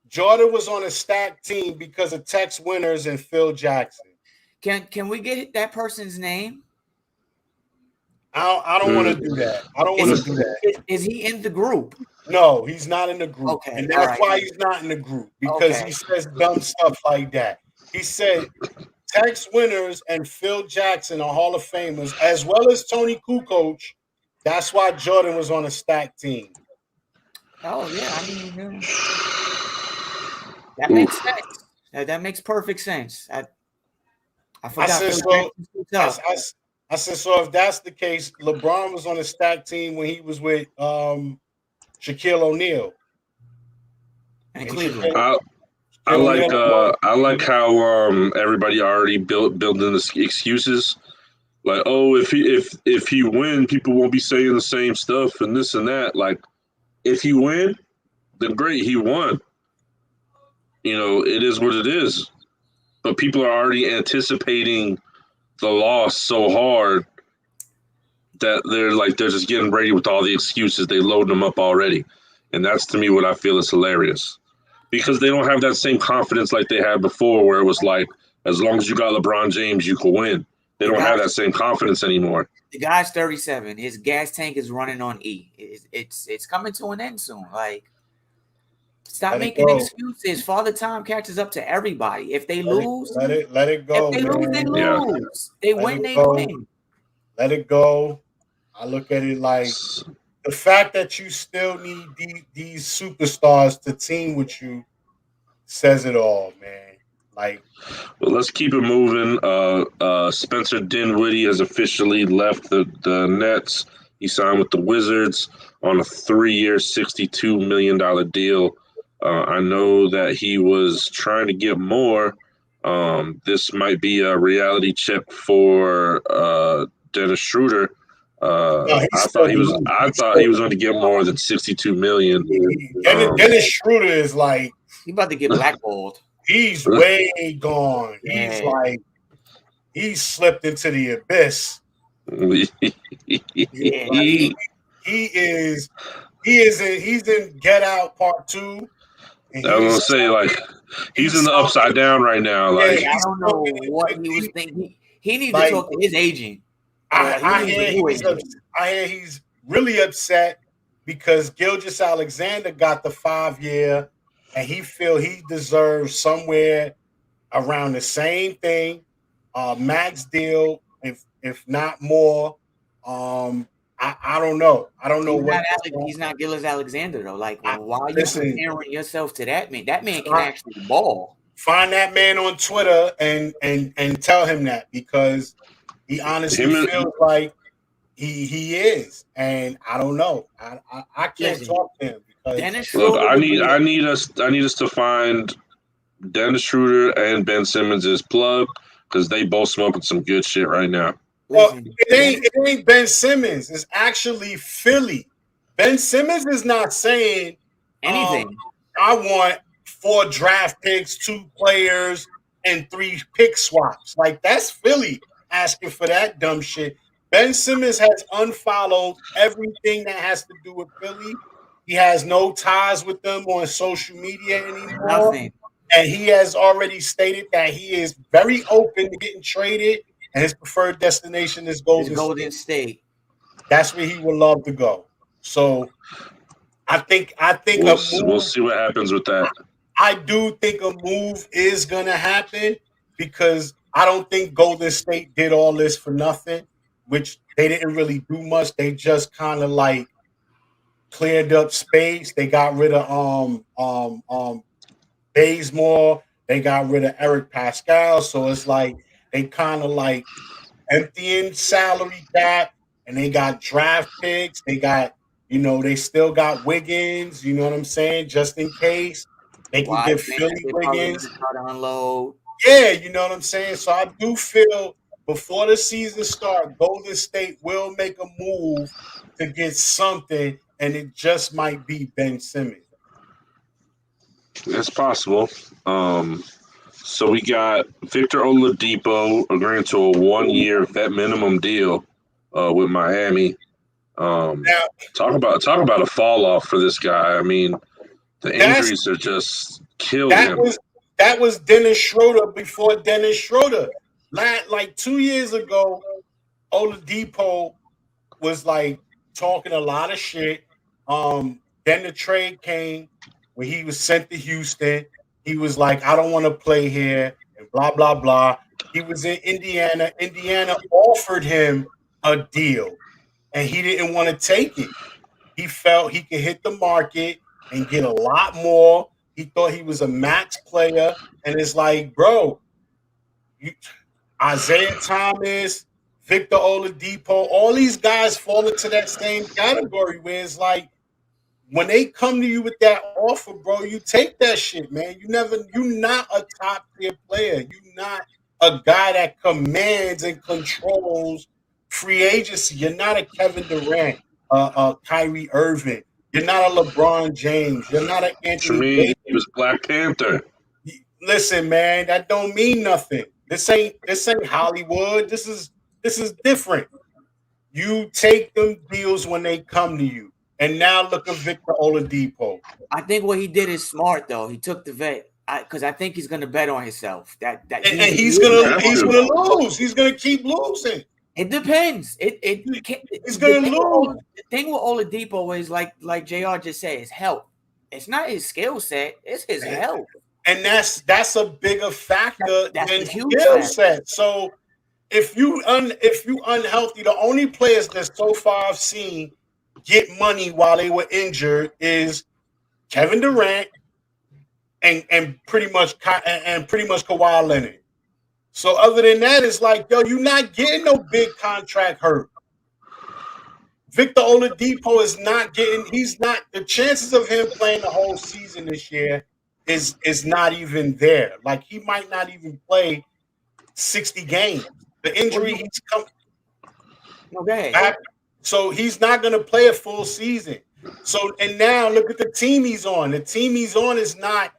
Jordan was on a stacked team because of Tex Winters and Phil Jackson. Can we get that person's name? I don't want to do that. I don't want to do that. Is he in the group? No, he's not in the group. Okay, and that's why he's not in the group, because he says dumb stuff like that. He said Tex Winners and Phil Jackson are Hall of Famers, as well as Tony Kukoc. That's why Jordan was on a stacked team. Oh yeah, I mean, that makes sense. That makes perfect sense. I forgot. I said, so if that's the case, LeBron was on a stacked team when he was with Shaquille O'Neal and Cleveland. I like how everybody already built in the excuses. Like, oh, if he win, people won't be saying the same stuff and this and that. Like, if he win, then great, he won. You know, it is what it is. But people are already anticipating the loss so hard that they're just getting ready with all the excuses. They load them up already. And that's, to me, what I feel is hilarious. Because they don't have that same confidence like they had before, where it was like, as long as you got LeBron James, you can win. They don't have that same confidence anymore. The guy's 37. His gas tank is running on E. It's coming to an end soon. Like, stop making excuses. Father Time catches up to everybody. If they lose, let it go. If they lose, they lose. They win, they win. Let it go. I look at it like the fact that you still need these superstars to team with you says it all, man. Like, well, let's keep it moving. Spencer Dinwiddie has officially left the Nets. He signed with the Wizards on a 3-year, $62 million deal. I know that he was trying to get more. This might be a reality check for Dennis Schroeder. I thought he was going to get more than $62 million. Dennis Schroeder is like, he about to get blackballed. He's way gone. He's like, he's slipped into the abyss. He's in Get Out Part 2. I was gonna say, like, he's in the upside down right now. Like, I don't know what he was thinking. He needs to talk to his agent. I hear he's really upset because Gilgeous Alexander got the 5-year, and he feel he deserves somewhere around the same thing, max deal, if not more. I don't know. I don't know he's not Gilgeous Alexander though. Like, why are you comparing yourself to that man? That man can actually ball. Find that man on Twitter and tell him that, because he honestly feels like he is, and I don't know. I can't talk to him because look, I need us to find Dennis Schroeder and Ben Simmons' plug, because they both smoking some good shit right now. Well, it ain't Ben Simmons. It's actually Philly. Ben Simmons is not saying anything. I want 4 draft picks, 2 players, and 3 pick swaps. Like, that's Philly asking for that dumb shit. Ben Simmons has unfollowed everything that has to do with Philly. He has no ties with them on social media anymore. Nothing. And he has already stated that he is very open to getting traded, and his preferred destination is Golden State. That's where he would love to go. So I think we'll see what happens with that. I do think a move is gonna happen, because I don't think Golden State did all this for nothing, which they didn't really do much. They just kind of like cleared up space. They got rid of Bazemore. They got rid of Eric Pascal. So it's like they kind of like emptying salary cap, and they got draft picks. They got, they still got Wiggins, you know what I'm saying? Just in case they can get Philly Wiggins. Unload. Yeah, you know what I'm saying? So I do feel before the season starts, Golden State will make a move to get something, and it just might be Ben Simmons. It's possible. So we got Victor Oladipo agreeing to a 1-year vet minimum deal with Miami. Talk about a fall off for this guy. I mean, the injuries are just killed him. That was Dennis Schroeder before Dennis Schroeder. Like 2 years ago, Oladipo was like talking a lot of shit. Then the trade came when he was sent to Houston. He was like, I don't want to play here, and blah blah blah. He was in Indiana. Indiana offered him a deal, and he didn't want to take it. He felt he could hit the market and get a lot more. He thought he was a max player, and it's like, bro, you, Isaiah Thomas, Victor Oladipo, all these guys fall into that same category where it's like when they come to you with that offer, bro, you take that shit, man. You're not a top tier player. You're not a guy that commands and controls free agency. You're not a Kevin Durant, Kyrie Irving. You're not a LeBron James. You're not an To Anthony me, Davis. he was Black Panther. Listen, man, that don't mean nothing. This ain't Hollywood. This is different. You take them deals when they come to you. And now look at Victor Oladipo. I think what he did is smart though. He took the vet because I think he's gonna bet on himself. That And he's gonna lose. He's gonna keep losing. It depends. He's gonna lose. The thing with Oladipo is like JR just said, is help. It's not his skill set, it's his help. And that's a bigger factor That's than a huge skill factor. set. So if you unhealthy, the only players that so far I've seen get money while they were injured is Kevin Durant and pretty much Kawhi Leonard. So other than that, it's like, yo, you're not getting no big contract hurt. Victor Oladipo is not getting. He's not. The chances of him playing the whole season this year is not even there. Like he might not even play 60 games. The injury he's come. No, go ahead. So he's not going to play a full season. So and now look at the team he's on. The team he's on is not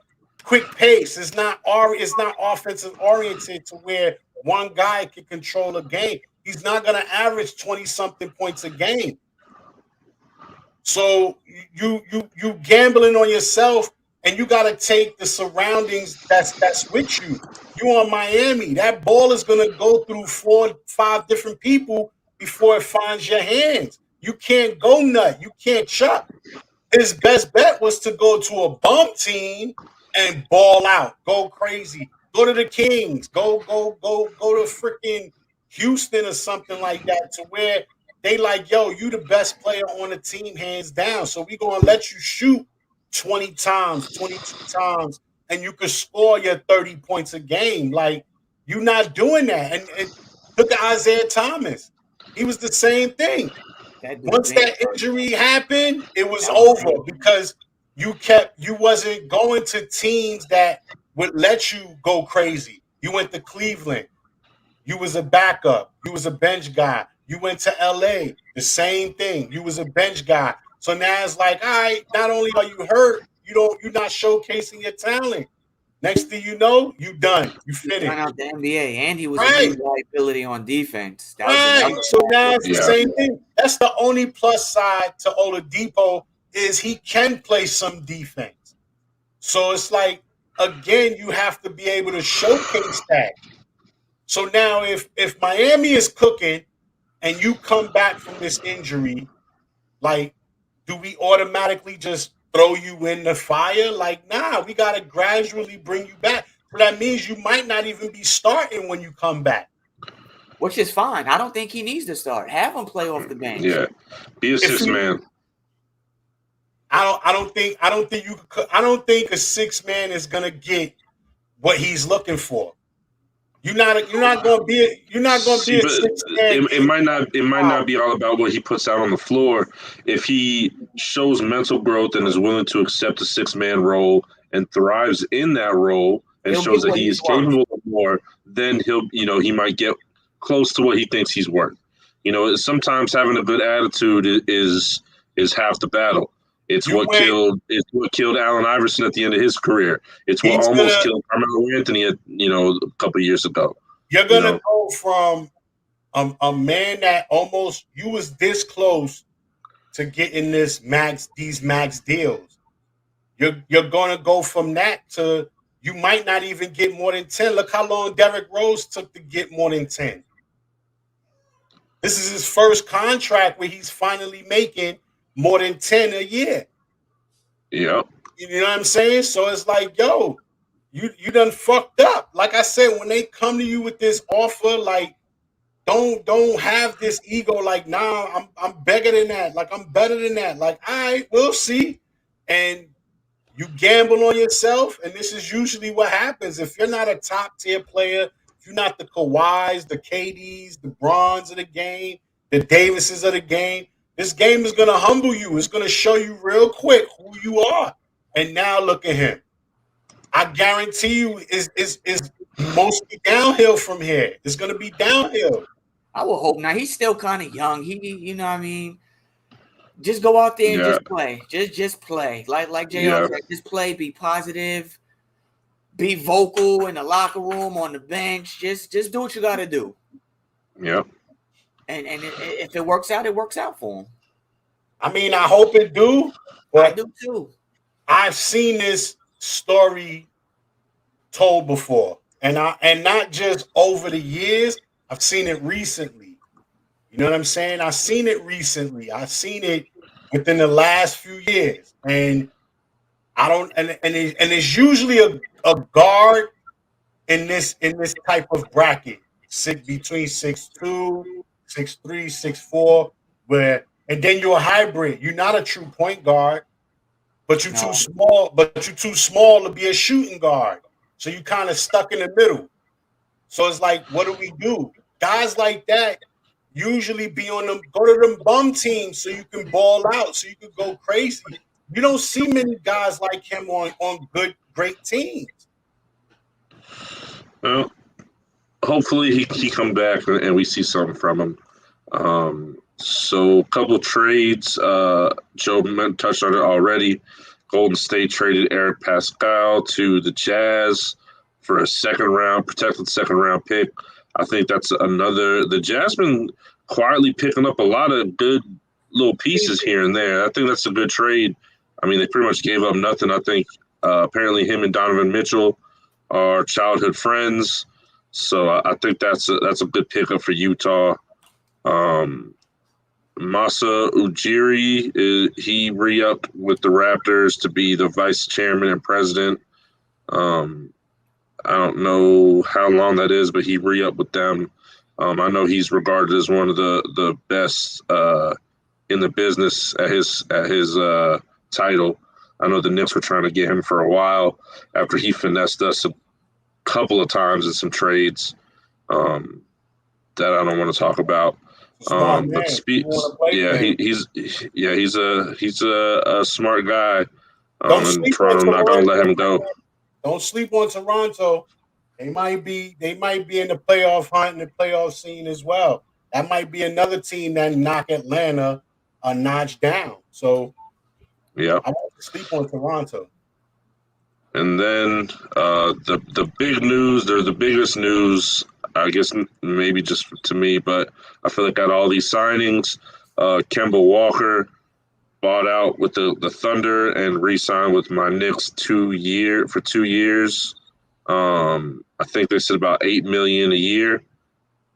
quick pace. It's not offensive oriented to where one guy can control a game. He's not going to average 20-something points a game. So you gambling on yourself, and you got to take the surroundings that's with you. You on Miami. That ball is going to go through 4-5 different people before it finds your hands. You can't go nut. You can't chuck. His best bet was to go to a bum team and ball out, go crazy, go to the Kings, go to freaking Houston or something like that, to where they like, yo, you the best player on the team, hands down. So we gonna let you shoot 20 times, 22 times, and you can score your 30 points a game. Like, you're not doing that. And look at Isaiah Thomas. He was the same thing. Once that injury happened, it was over because you wasn't going to teams that would let you go crazy. You went to Cleveland. You was a backup. You was a bench guy. You went to LA. The same thing. You was a bench guy. So now it's like, all right, not only are you hurt, you're not showcasing your talent. Next thing you know, you done. You finished. Out the NBA, and he was a big liability on defense. So now it's the same thing. That's the only plus side to Oladipo is he can play some defense. So it's like, again, you have to be able to showcase that. So now if Miami is cooking and you come back from this injury, like, do we automatically just throw you in the fire? Like, nah, we got to gradually bring you back. So that means you might not even be starting when you come back. Which is fine. I don't think he needs to start. Have him play off the bench. Yeah. Be a six man. I don't think a 6 man is gonna get what he's looking for. You're not gonna be a 6 man. It might not be all about what he puts out on the floor. If he shows mental growth and is willing to accept a 6 man role and thrives in that role and shows that he is capable of more, then he might get close to what he thinks he's worth. Sometimes having a good attitude is half the battle. It's what killed Allen Iverson at the end of his career. It's what almost killed Carmelo Anthony a couple of years ago. You're gonna go from a man that almost you was this close to getting these max deals. You're gonna go from that to you might not even get more than 10. Look how long Derrick Rose took to get more than 10. This is his first contract where he's finally making more than 10 a year. Yep. You know what I'm saying? So it's like, yo, you done fucked up. Like I said, when they come to you with this offer, like don't have this ego. Like, nah, I'm bigger than that. Like I'm better than that. Like, all right, we'll see. And you gamble on yourself, and this is usually what happens. If you're not a top tier player, if you're not the Kawhis, the KDs, the Brons of the game, the Davises of the game, this game is gonna humble you. It's gonna show you real quick who you are. And now look at him. I guarantee you is mostly downhill from here. It's gonna be downhill. I will hope not. He's still kind of young. You know what I mean? Just go out there and just play. Just play. Like JR said, just play, be positive, be vocal in the locker room, on the bench. Just do what you gotta do. Yep. And if it works out, it works out for him. I mean, I hope it do. I do too. I've seen this story told before. And not just over the years, I've seen it recently. You know what I'm saying? I've seen it recently. I've seen it within the last few years. And I don't and it's usually a guard in this type of bracket. Between 6'2", 6'3", 6'4", and then you're a hybrid. You're not a true point guard, but you're too small, to be a shooting guard. So you kind of stuck in the middle. So it's like, what do we do? Guys like that usually go to them bum teams so you can ball out, so you can go crazy. You don't see many guys like him on great teams. Well, hopefully he come back and we see something from him. So a couple trades. Joe touched on it already. Golden State traded Eric Pascal to the Jazz for a protected second round pick. I think that's the Jazz been quietly picking up a lot of good little pieces here and there. I think that's a good trade. I mean, they pretty much gave up nothing. I think apparently him and Donovan Mitchell are childhood friends. So I think that's a good pickup for Utah. Masa Ujiri, he re-upped with the Raptors to be the vice chairman and president. I don't know how long that is, but he re-upped with them. I know he's regarded as one of the best in the business at his title. I know the Knicks were trying to get him for a while after he finessed us a couple of times in some trades that I don't want to talk about. He's a smart guy. And Toronto not gonna let him go. Don't sleep on Toronto. They might be in the playoff hunt and the playoff scene as well. That might be another team that knock Atlanta a notch down. So yeah, I won't sleep on Toronto. And then the big news, or the biggest news, I guess maybe just to me, but I feel like out of all these signings, Kemba Walker bought out with the Thunder and re-signed with my Knicks for 2 years. I think they said about $8 million a year.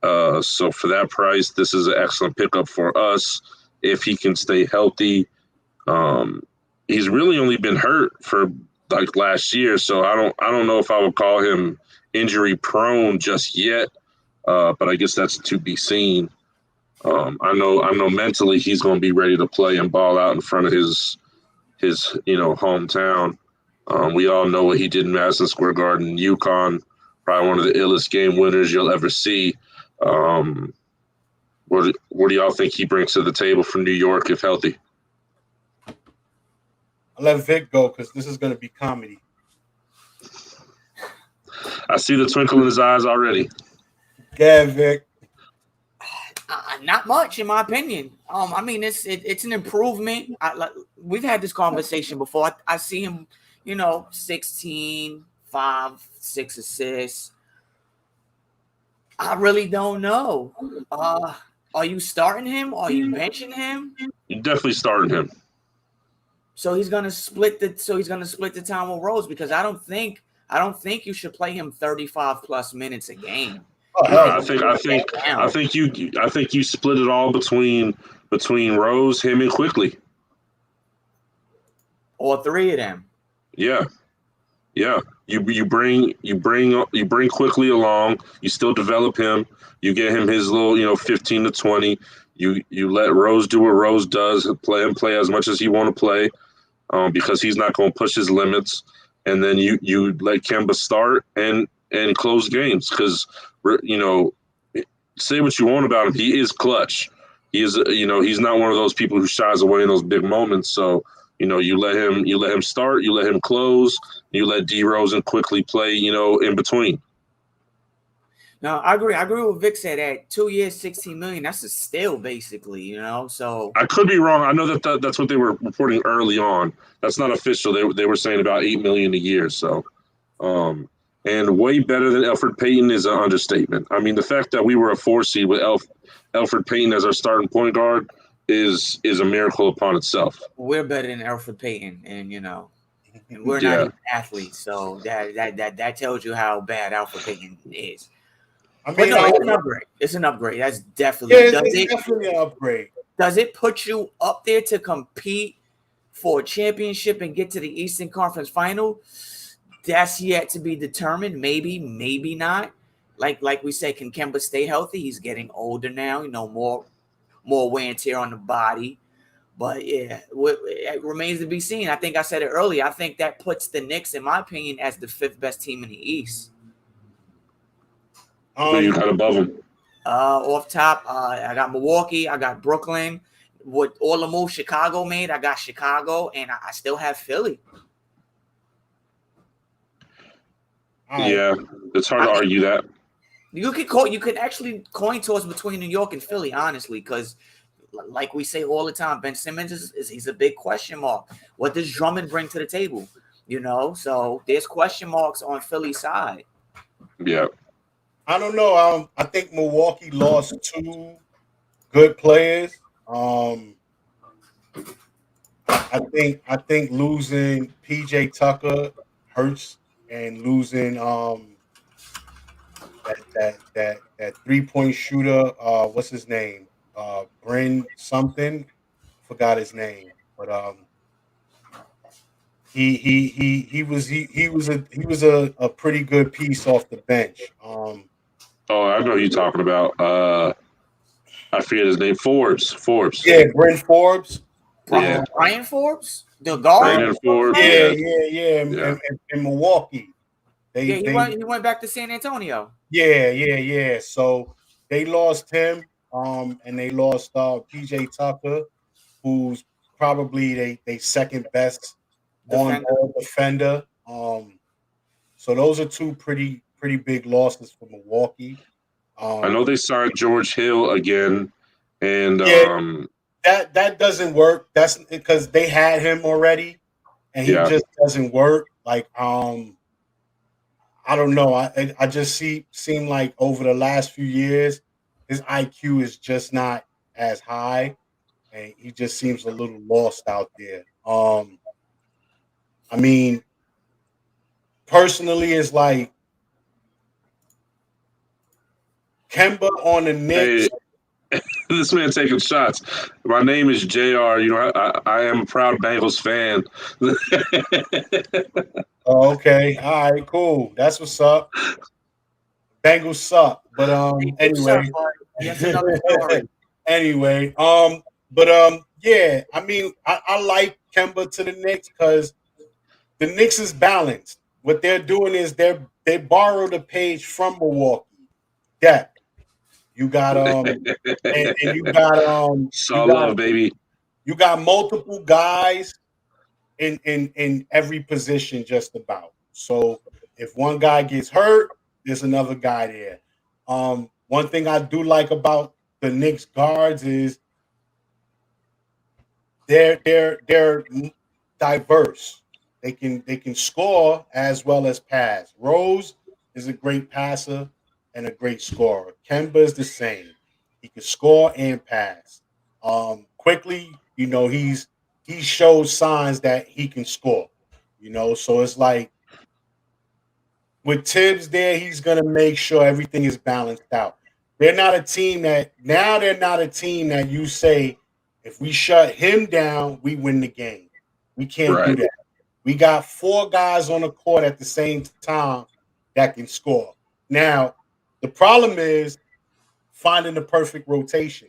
So for that price, this is an excellent pickup for us if he can stay healthy. He's really only been hurt for like last year, so I don't know if I would call him injury prone just yet. But I guess that's to be seen. I know mentally he's going to be ready to play and ball out in front of his hometown. We all know what he did in Madison Square Garden, UConn, probably one of the illest game winners you'll ever see. What do y'all think he brings to the table for New York if healthy? I'll let Vic go because this is going to be comedy. I see the twinkle in his eyes already. Yeah, Vic. Not much, in my opinion. I mean, it's an improvement. We've had this conversation before. I see him, 16, 5, 6 assists. I really don't know. Are you starting him? Are you benching him? You're definitely starting him. So he's gonna split the time with Rose, because I don't think you should play him 35 plus minutes a game. Oh You hell, I think I think I down. think you split it all between Rose, him, and Quickly. All three of them. Yeah, yeah. You bring Quickly along. You still develop him. You get him his little 15 to 20. You let Rose do what Rose does. Play as much as he want to play. Because he's not going to push his limits. And then you let Kemba start and close games because say what you want about him, he is clutch. He is he's not one of those people who shies away in those big moments. So you let him start, you let him close, you let D Rose and Quickly play in between. No, I agree. I agree with Vic said that 2 years, 16 million. That's a steal, basically. So I could be wrong. I know that's what they were reporting early on. That's not official. They were saying about 8 million a year. So, and way better than Elfrid Payton is an understatement. I mean, the fact that we were a 4 seed with Elfrid Payton as our starting point guard is a miracle upon itself. we're better than Alfred Payton, and we're not Yeah, even athletes. So that tells you how bad Alfred Payton is. I But mean, no, it's an upgrade. It's an upgrade. That's definitely. yeah, it's definitely an upgrade. Does it put you up there to compete for a championship and get to the Eastern Conference Final? That's yet to be determined. Maybe, maybe not. Like we say, can Kemba stay healthy? He's getting older now. More wear and tear on the body. But yeah, it remains to be seen. I think I said it earlier. I think that puts the Knicks, in my opinion, as the 5th best team in the East. who you got above him? Off top, I got Milwaukee, I got Brooklyn. With all the moves Chicago made, I got Chicago, and I still have Philly. Yeah, it's hard to argue that. You could actually coin toss between New York and Philly, honestly, because like we say all the time, Ben Simmons he's a big question mark. What does Drummond bring to the table? So there's question marks on Philly's side. Yeah. I don't know. I think Milwaukee lost 2 good players. I think losing PJ Tucker hurts, and losing that 3-point shooter. What's his name? Bryn something. Forgot his name, but he was a pretty good piece off the bench. Oh, I know who you're talking about. I forget his name. Forbes. Yeah, Bryn Forbes. Yeah. Brian Forbes, the guard. Brandon Forbes. Yeah. Yeah. In Milwaukee, Yeah, he they went back to San Antonio. yeah. So they lost him, and they lost PJ Tucker, who's probably they second best on Defender. ball defender. So those are 2 pretty big losses for Milwaukee. I know they signed George Hill again, and Yeah, that doesn't work. That's because they had him already, and he yeah, just doesn't work. Like I don't know. I just seem like over the last few years, his IQ is just not as high, and he just seems a little lost out there. I mean, personally, it's like Kemba on the Knicks. hey, this man taking shots. My name is Jr. I am a proud Bengals fan. Oh, okay, all right, cool. That's what's up. Bengals suck, but anyway. That's another story. Anyway, but yeah, I mean, I like Kemba to the Knicks because the Knicks is balanced. What they're doing is they borrowed a page from Milwaukee. Depth. You got and Saw love, baby. you got multiple guys in every position just about. So if one guy gets hurt, there's another guy there. One thing I do like about the Knicks guards is they're diverse. They can score as well as pass. Rose is a great passer and a great scorer. Kemba is the same. He can score and pass. Quickly, he shows signs that he can score. So it's like with Tibbs there, he's going to make sure everything is balanced out. They're not a team that you say, if we shut him down, we win the game. We can't do Right. that. We got 4 guys on the court at the same time that can score. Now, the problem is finding the perfect rotation.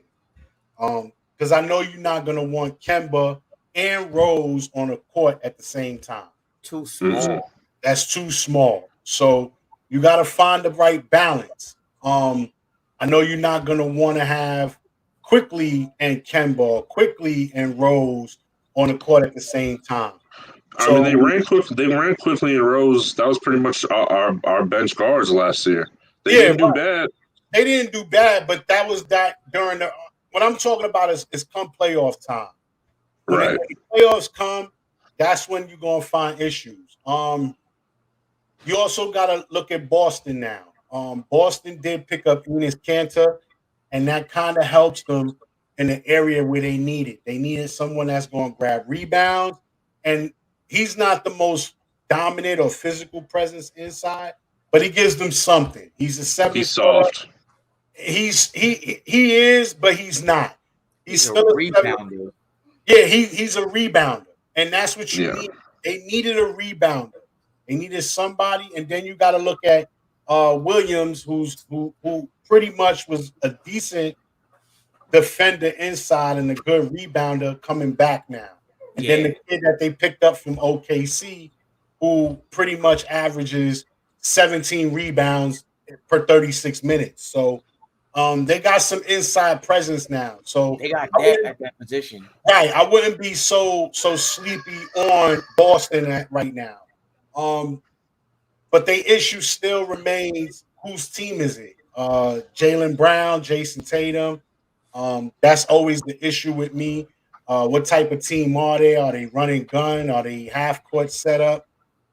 Because I know you're not going to want Kemba and Rose on the court at the same time. Too small. That's too small. So you got to find the right balance. I know you're not going to want to have Quickly and Kemba, Quickly and Rose on the court at the same time. I mean, So they ran quickly in Rose. That was pretty much our bench guards last year. They yeah, didn't do bad. they didn't do bad, but that was that during the. What I'm talking about is come playoff time. Right. When the playoffs come, that's when you're gonna find issues. You also got to look at Boston now. Boston did pick up Enes Kanter, and that kind of helps them in the area where they need it. They needed someone that's going to grab rebounds, and he's not the most dominant or physical presence inside, but he gives them something. He's a He's 7-footer. soft. He is, but he's not. He's a Still a rebounder. Yeah, he's a rebounder, and that's what you Yeah. need. They needed a rebounder. They needed somebody, and then you got to look at Williams, who pretty much was a decent defender inside and a good rebounder coming back now. And then the kid that they picked up from OKC, who pretty much averages 17 rebounds per 36 minutes. So they got some inside presence now. So They got depth at that position. right, I wouldn't be so sleepy on Boston right now. But the issue still remains: whose team is it? Jaylen Brown, Jason Tatum. That's always the issue with me. What type of team are they? Are they running gun? Are they half court setup?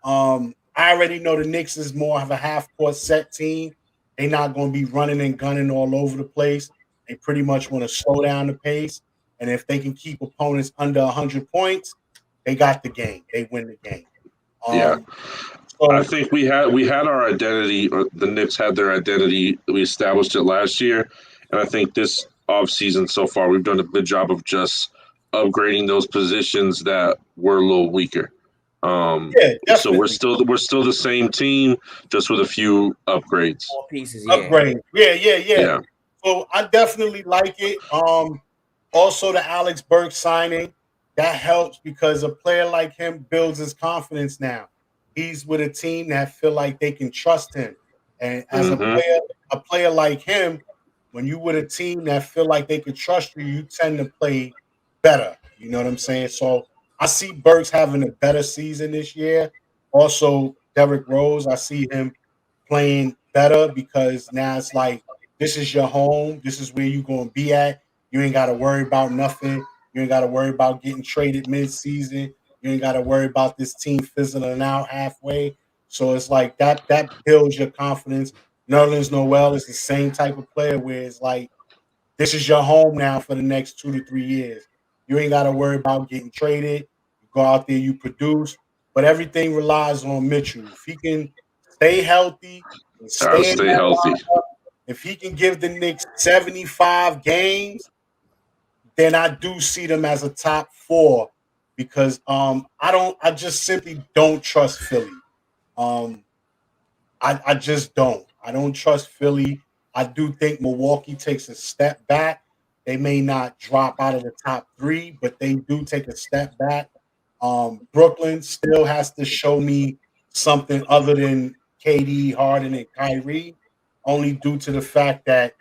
I already know the Knicks is more of a half court set team. They're not going to be running and gunning all over the place. They pretty much want to slow down the pace. And if they can keep opponents under 100 points, they got the game. They win the game. Yeah. So I think we had our identity. Or the Knicks had their identity. We established it last year, and I think this offseason so far we've done a good job of just upgrading those positions that were a little weaker. yeah, So we're still the same team, just with a few upgrades. 4 pieces, yeah. upgrade. Yeah. Yeah. So I definitely like it. Also the Alex Burke signing, that helps because a player like him builds his confidence now. He's with a team that feel like they can trust him. And as a player like him, when you with a team that feel like they can trust you, you tend to play better. You know what I'm saying? So I see Burks having a better season this year. Also, Derrick Rose, I see him playing better because now it's like this is your home. This is where you're going to be at. You ain't got to worry about nothing. You ain't got to worry about getting traded mid-season. You ain't got to worry about this team fizzling out halfway. So it's like that builds your confidence. Nerlens Noel is the same type of player where it's like this is your home now for the next 2 to 3 years. You ain't got to worry about getting traded. You go out there, you produce, but everything relies on Mitchell. If he can stay healthy and stay healthy. if he can give the Knicks 75 games, then I do see them as a top 4 because I just simply don't trust Philly. I just don't. I don't trust Philly. I do think Milwaukee takes a step back. They may not drop out of the top 3, but they do take a step back. Brooklyn still has to show me something other than KD, Harden, and Kyrie, only due to the fact that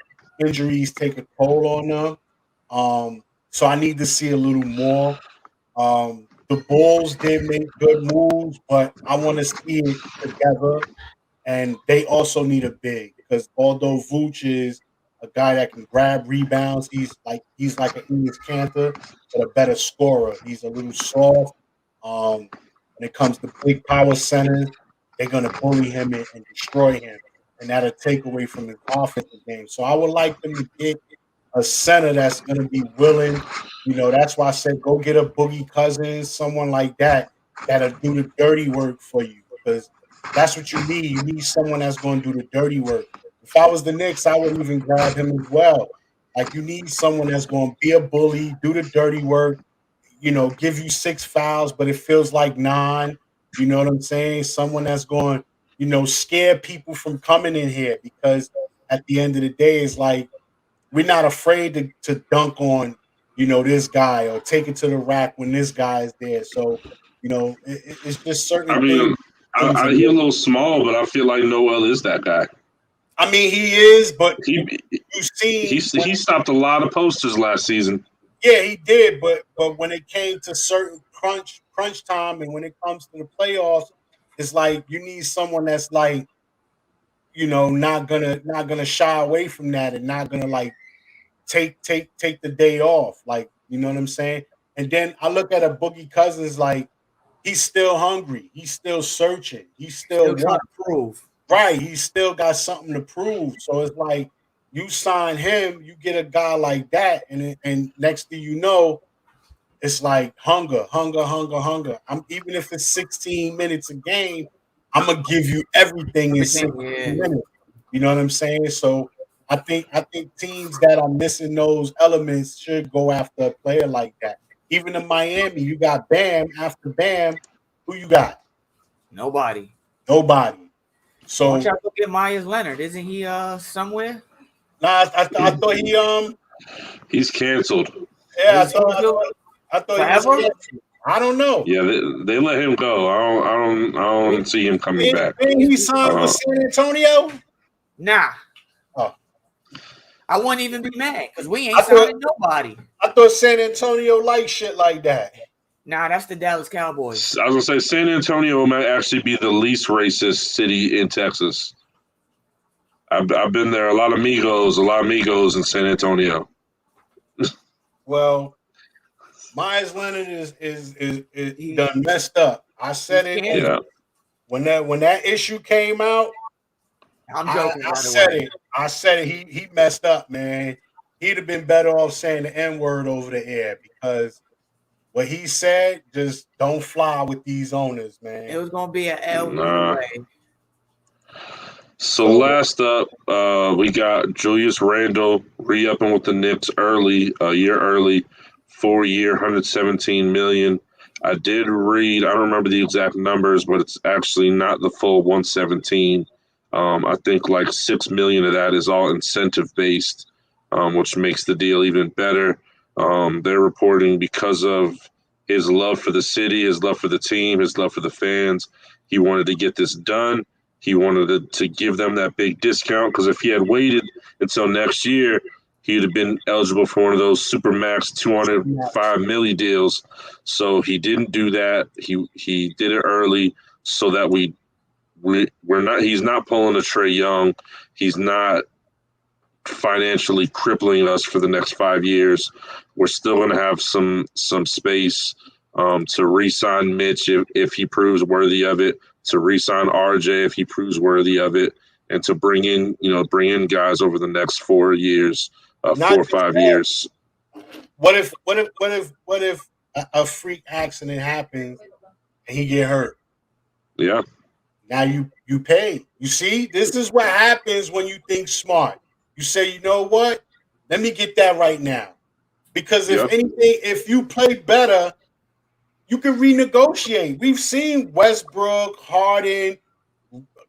injuries take a toll on them. So I need to see a little more. The Bulls did make good moves, but I want to see it together. And they also need a big because although Vooch is a guy that can grab rebounds, he's like an Enes Kanter, but a better scorer. He's a little soft. When it comes to big power centers, they're gonna bully him and destroy him, and that'll take away from his offensive game. So I would like them to get a center that's gonna be willing. You know, that's why I said go get a Boogie Cousins, someone like that that'll do the dirty work for you because That's what you need. You need someone that's going to do the dirty work. If I was the Knicks, I would even grab him as well. Like you need someone that's going to be a bully, do the dirty work, give you 6 fouls, but it feels like 9. You know what I'm saying? Someone that's going, scare people from coming in here because at the end of the day, it's like we're not afraid to dunk on, this guy or take it to the rack when this guy is there. So, it's just I certain things. mean, he's a little small, but I feel like Noel is that guy. I mean, he is, but He you see, he stopped a lot of posters last season. yeah, he did. But when it came to certain crunch time, and when it comes to the playoffs, it's like you need someone that's like, not gonna shy away from that and not gonna like take the day off. Like, you know what I'm saying? And then I look at a Boogie Cousins like he's still hungry, he's still searching, he's still trying to prove. Right, he's still got something to prove. So it's like you sign him, you get a guy like that, and next thing you know, it's like hunger. I'm even if it's 16 minutes a game, I'm gonna give you everything in 16 minutes. You know what I'm saying? So I think teams that are missing those elements should go after a player like that. Even in Miami, you got Bam. After Bam, who you got? Nobody. So why don't y'all go get Myers Leonard? Isn't he somewhere? Nah, I thought he's canceled. Yeah, I thought he was canceled. I don't know. Yeah, they let him go. I don't see him coming back. Didn't he sign with San Antonio? Nah. Oh. I wouldn't even be mad because we ain't signing nobody. I thought San Antonio liked shit like that. Nah, that's the Dallas Cowboys. I was gonna say San Antonio might actually be the least racist city in Texas. I've been there. A lot of Migos in San Antonio. Well, Myers Leonard is done messed up. I said it. Yeah. When that issue came out, I'm joking. I said it. He messed up, man. He'd have been better off saying the N-word over the air because what he said just don't fly with these owners, man. It was gonna be an L way. So last up, we got Julius Randle re-upping with the Knicks a year early, 4-year, $117 million. I did read, I don't remember the exact numbers, but it's actually not the full 117. I think like $6 million of that is all incentive based, which makes the deal even better. They're reporting because of his love for the city, his love for the team, his love for the fans. He wanted to get this done. He wanted to give them that big discount because if he had waited until next year, he'd have been eligible for one of those Supermax $205 million deals. So he didn't do that. He did it early so that we're not. He's not pulling a Trae Young. He's not financially crippling us for the next 5 years. We're still going to have some space to re-sign Mitch if he proves worthy of it, to re-sign RJ if he proves worthy of it, and to bring in guys over the next 4 years, 4 or 5 years. What if a freak accident happens and he get hurt? Yeah. Now you pay. You see, this is what happens when you think smart. You say, you know what? Let me get that right now. Because if anything, if you play better, you can renegotiate. We've seen Westbrook, Harden,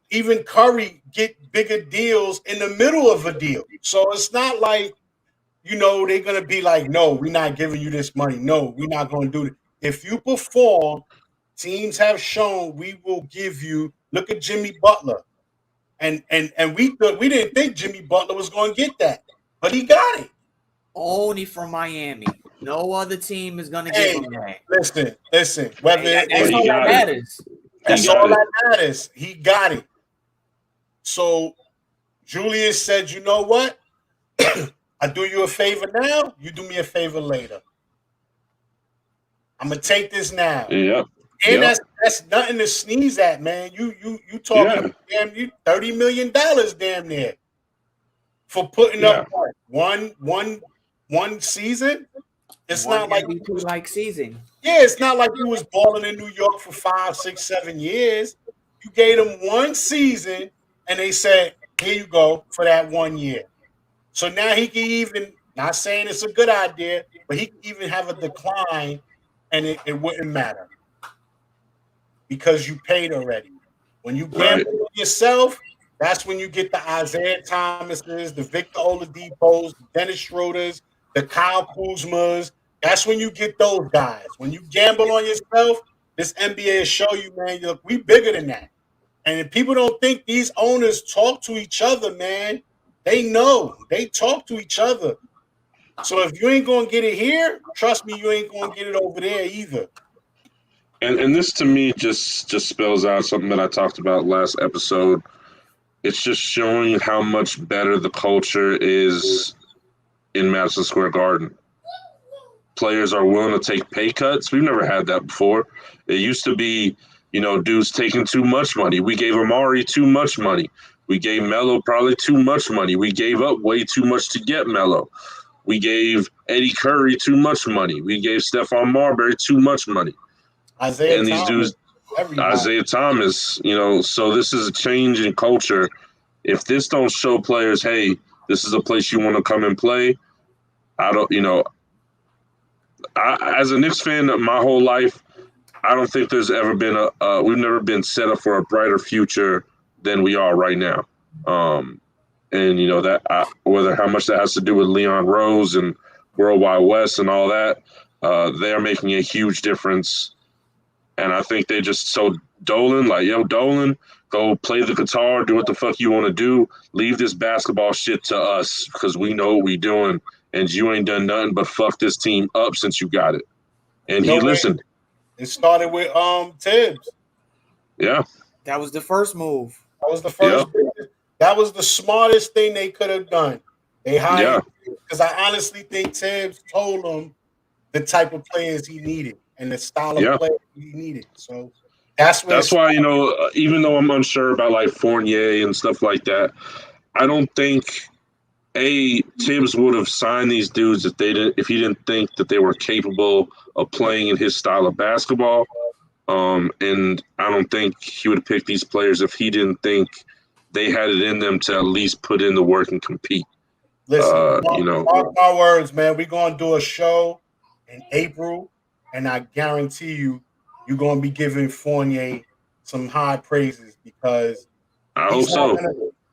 even Curry get bigger deals in the middle of a deal. So it's not like, they're going to be like, no, we're not giving you this money. No, we're not going to do it. If you perform, teams have shown we will give you. Look at Jimmy Butler. And we didn't think Jimmy Butler was going to get that, but he got it. Only from Miami. No other team is going to give him that. Listen. That's all that matters. That's all that matters. He got it. So Julius said, you know what? I do you a favor now. You do me a favor later. I'm going to take this now. Yep. And that's nothing to sneeze at, man. You talking damn you $30 million damn near for putting up one season. It's not like season. Yeah, it's not like you was balling in New York for 5, 6, 7 years. You gave him 1 season, and they said, "Here you go for that 1 year." So now he can even, not saying it's a good idea, but he can even have a decline, and it wouldn't matter because you paid already. When you gamble on yourself, that's when you get the Isaiah Thomases, the Victor Oladipos, the Dennis Schroeders, the Kyle Kuzmas. That's when you get those guys. When you gamble on yourself, this NBA will show you, man, look, we bigger than that. And if people don't think these owners talk to each other, man, they know. They talk to each other. So if you ain't going to get it here, trust me, you ain't going to get it over there either. And this to me just spells out something that I talked about last episode. It's just showing how much better the culture is in Madison Square Garden. Players are willing to take pay cuts. We've never had that before. It used to be, dudes taking too much money. We gave Amari too much money. We gave Melo probably too much money. We gave up way too much to get Melo. We gave Eddie Curry too much money. We gave Stephon Marbury too much money. Isaiah and these Thomas, dudes, everybody. Isaiah Thomas, so this is a change in culture. If this don't show players, hey, this is a place you want to come and play, I don't, as a Knicks fan my whole life, I don't think there's ever been we've never been set up for a brighter future than we are right now. And that whether how much that has to do with Leon Rose and Worldwide West and all that, they are making a huge difference. And I think they just so Dolan, like, yo, Dolan, go play the guitar, do what the fuck you want to do. Leave this basketball shit to us because we know what we doing, and you ain't done nothing but fuck this team up since you got it. And he listened. It started with Tibbs. Yeah. That was the first move. That was the first. Yeah. That was the smartest thing they could have done. They hired because I honestly think Tibbs told them the type of players he needed and the style of play he needed. So that's why, even though I'm unsure about like Fournier and stuff like that, I don't think Tibbs would have signed these dudes if he didn't think that they were capable of playing in his style of basketball. And I don't think he would pick these players if he didn't think they had it in them to at least put in the work and compete. Listen, mark my words, man. We're gonna do a show in April, and I guarantee you're gonna be giving Fournier some high praises because I hope so.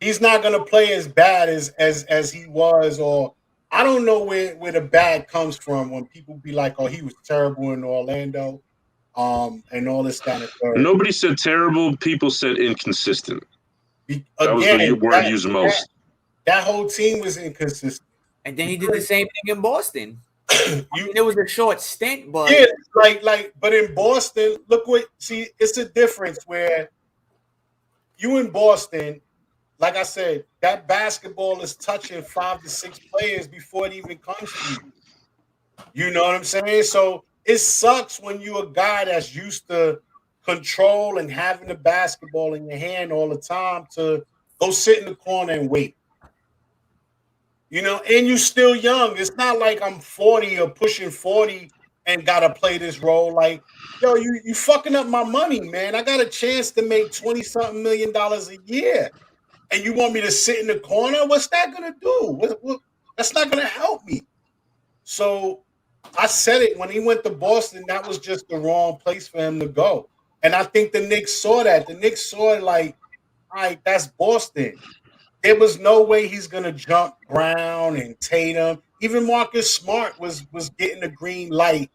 He's not gonna play as bad as he was, or I don't know where the bad comes from when people be like, "Oh, he was terrible in Orlando," and all this kind of stuff. Nobody said terrible. People said inconsistent. That was the word used most. That whole team was inconsistent. And then he did the same thing in Boston. It was a short stint, but but in Boston, it's a difference where you in Boston, like I said, that basketball is touching 5 to 6 players before it even comes to you. You know what I'm saying? So it sucks when you're a guy that's used to control and having the basketball in your hand all the time to go sit in the corner and wait. And you're still young. It's not like I'm 40 or pushing 40 and gotta play this role. Like, yo, you fucking up my money, man. I got a chance to make $20-something million a year. And you want me to sit in the corner? What's that gonna do? That's not gonna help me. So I said it when he went to Boston, that was just the wrong place for him to go. And I think the Knicks saw that. The Knicks saw it like, all right, that's Boston. There was no way he's going to jump Brown and Tatum. Even Marcus Smart was getting the green light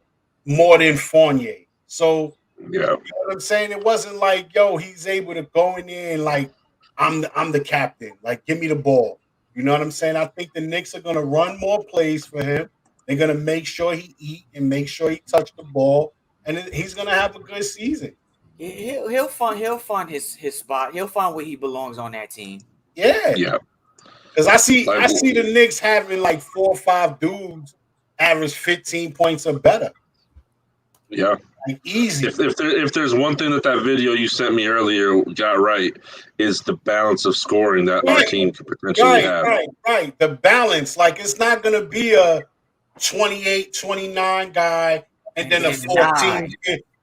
more than Fournier. So, you know what I'm saying? It wasn't like, yo, he's able to go in there and like, I'm the captain. Like, give me the ball. You know what I'm saying? I think the Knicks are going to run more plays for him. They're going to make sure he eat and make sure he touch the ball. And he's going to have a good season. He'll find his spot. He'll find where he belongs on that team. Yeah. Because I see the Knicks having like 4 or 5 dudes average 15 points or better. Yeah. Like easy. If there's one thing that video you sent me earlier got right, is the balance of scoring that our team could potentially have. Right. The balance. Like, it's not going to be a 28, 29 guy and then a 14.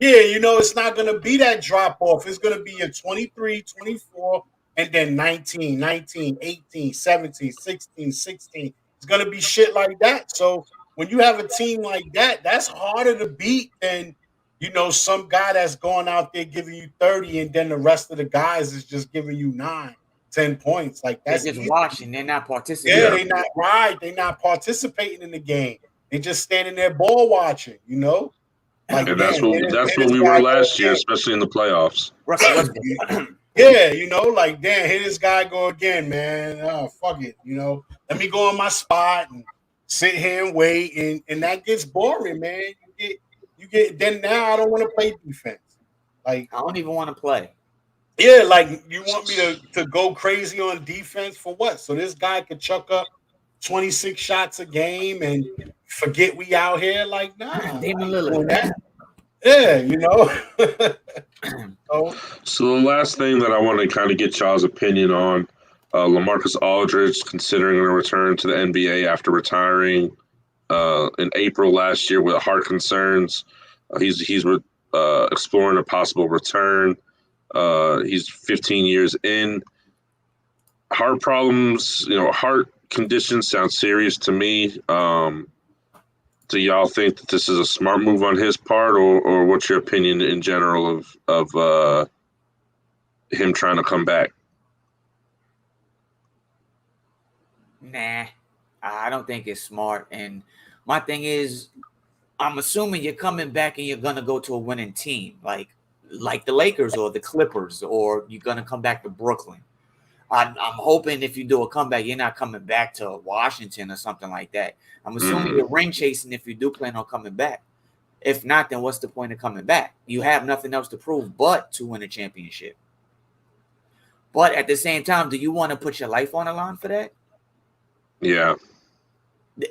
Yeah, it's not going to be that drop off. It's going to be a 23, 24, and then 19, 19, 18, 17, 16, 16. It's going to be shit like that. So when you have a team like that, that's harder to beat than, some guy that's going out there giving you 30 and then the rest of the guys is just giving you 9, 10 points. Like They're that's just easy. watching. They're not Yeah, participating. they not right. They not participating in the game. They just standing there ball watching, Like, And damn, that's hit what this we were guy go last year, again. especially in the playoffs. Russell Westbrook. Yeah, like, damn, here this guy go again, man. Oh, fuck it, Let me go on my spot and sit here and wait, and that gets boring, man. You get. Then now I don't want to play defense. Like, I don't even want to play. yeah, like you want me to go crazy on defense for what? So this guy could chuck up 26 shots a game and forget we out here? Like, nah, Damon doing Lillard. that. Yeah. So the last thing that I want to kind of get y'all's opinion on, LaMarcus Aldridge considering a return to the NBA after retiring in April last year with heart concerns. He's exploring a possible return. He's 15 years in. Heart problems, heart conditions sound serious to me. Do y'all think that this is a smart move on his part, or what's your opinion in general of him trying to come back? Nah, I don't think it's smart. And my thing is, I'm assuming you're coming back and you're gonna go to a winning team, like the Lakers or the Clippers, or you're gonna come back to Brooklyn. I'm hoping if you do a comeback, you're not coming back to Washington or something like that. I'm assuming you're ring chasing if you do plan on coming back. If not, then what's the point of coming back? You have nothing else to prove but to win a championship. But at the same time, do you want to put your life on the line for that? Yeah.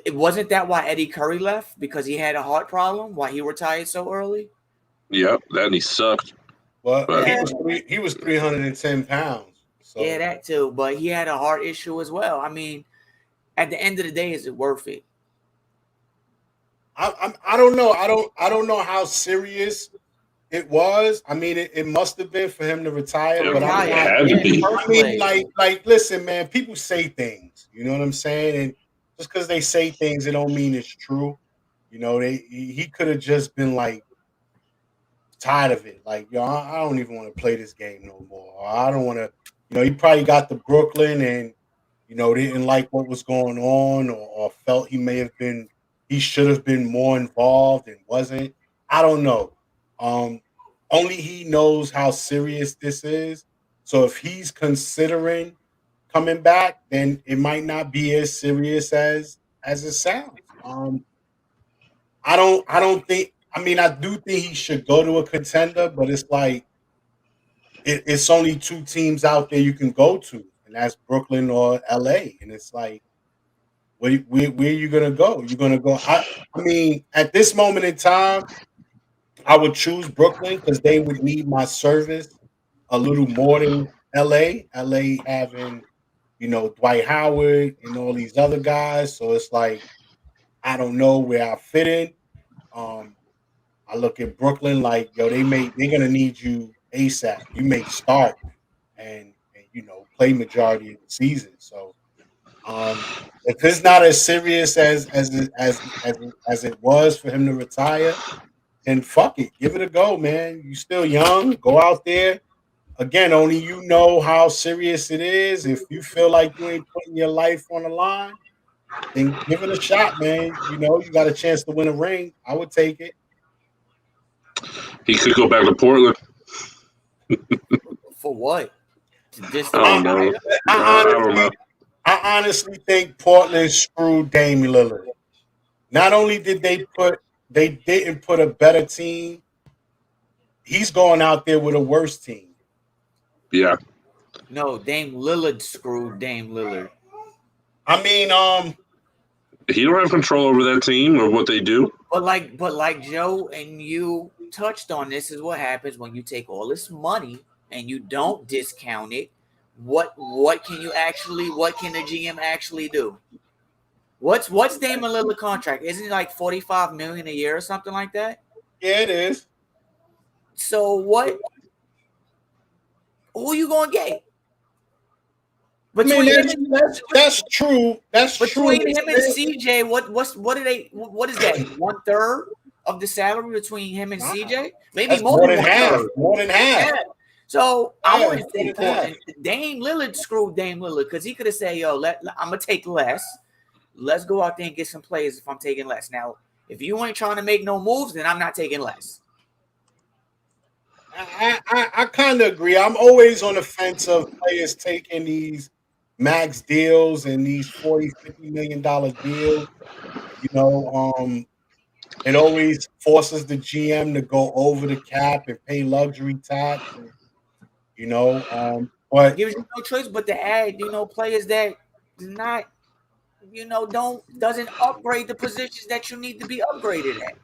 It wasn't that why Eddie Curry left, because he had a heart problem, why he retired so early? Yep, that he sucked. Well, Yeah. he was 310 pounds. So Yeah, that too. But he had a heart issue as well. I mean, at the end of the day, is it worth it? I don't know. I don't know how serious it was. I mean, it must have been for him to retire, but I'm It not. had to be. I mean, listen, man. People say things. You know what I'm saying? And just because they say things, it don't mean it's true. He could have just been like tired of it. Like, yo, I don't even want to play this game no more. Or I don't want to. He probably got to Brooklyn and didn't like what was going on, or felt he should have been more involved and wasn't. I don't know. Only he knows how serious this is. So if he's considering coming back, then it might not be as serious as it sounds. I don't think. I mean, I do think he should go to a contender, but it's like it's only 2 teams out there you can go to, and that's Brooklyn or LA. And it's like, where are you gonna go? You're gonna go. I mean, at this moment in time, I would choose Brooklyn because they would need my service a little more than LA. LA having, Dwight Howard and all these other guys. So it's like, I don't know where I fit in. I look at Brooklyn like, yo, they're gonna need you ASAP. You may start and play majority of the season. So if it's not as serious as it was for him to retire, then fuck it, give it a go, man. You still young, go out there. Again, only you know how serious it is. If you feel like you ain't putting your life on the line, then give it a shot, man. You got a chance to win a ring. I would take it. He could go back to Portland. For what? Just I don't know. I don't know. I honestly think Portland screwed Dame Lillard. Not only did they didn't put a better team, he's going out there with a worse team. Yeah. No, Dame Lillard screwed Dame Lillard. I mean, he don't have control over that team or what they do. But like Joe and you touched on, this is what happens when you take all this money and you don't discount it. What can the GM actually do? What's Damian Lillard contract? Isn't it like $45 million a year or something like that? Yeah, it is. So what? Who you gonna get? Between that's true. That's between true. him and CJ, what is that? 1/3 of the salary between him and CJ? Maybe that's more than half. 1/3. More than half. Yeah. So I wouldn't say Portland. Dame Lillard screwed Dame Lillard because he could have said, "Yo, I'm gonna take less. Let's go out there and get some players if I'm taking less." Now, if you ain't trying to make no moves, then I'm not taking less. I kind of agree. I'm always on the fence of players taking these max deals and these $40-50 million deals. You know, it always forces the GM to go over the cap and pay luxury tax. And, you know, but gives you no choice but to add, players that not, doesn't upgrade the positions that you need to be upgraded at.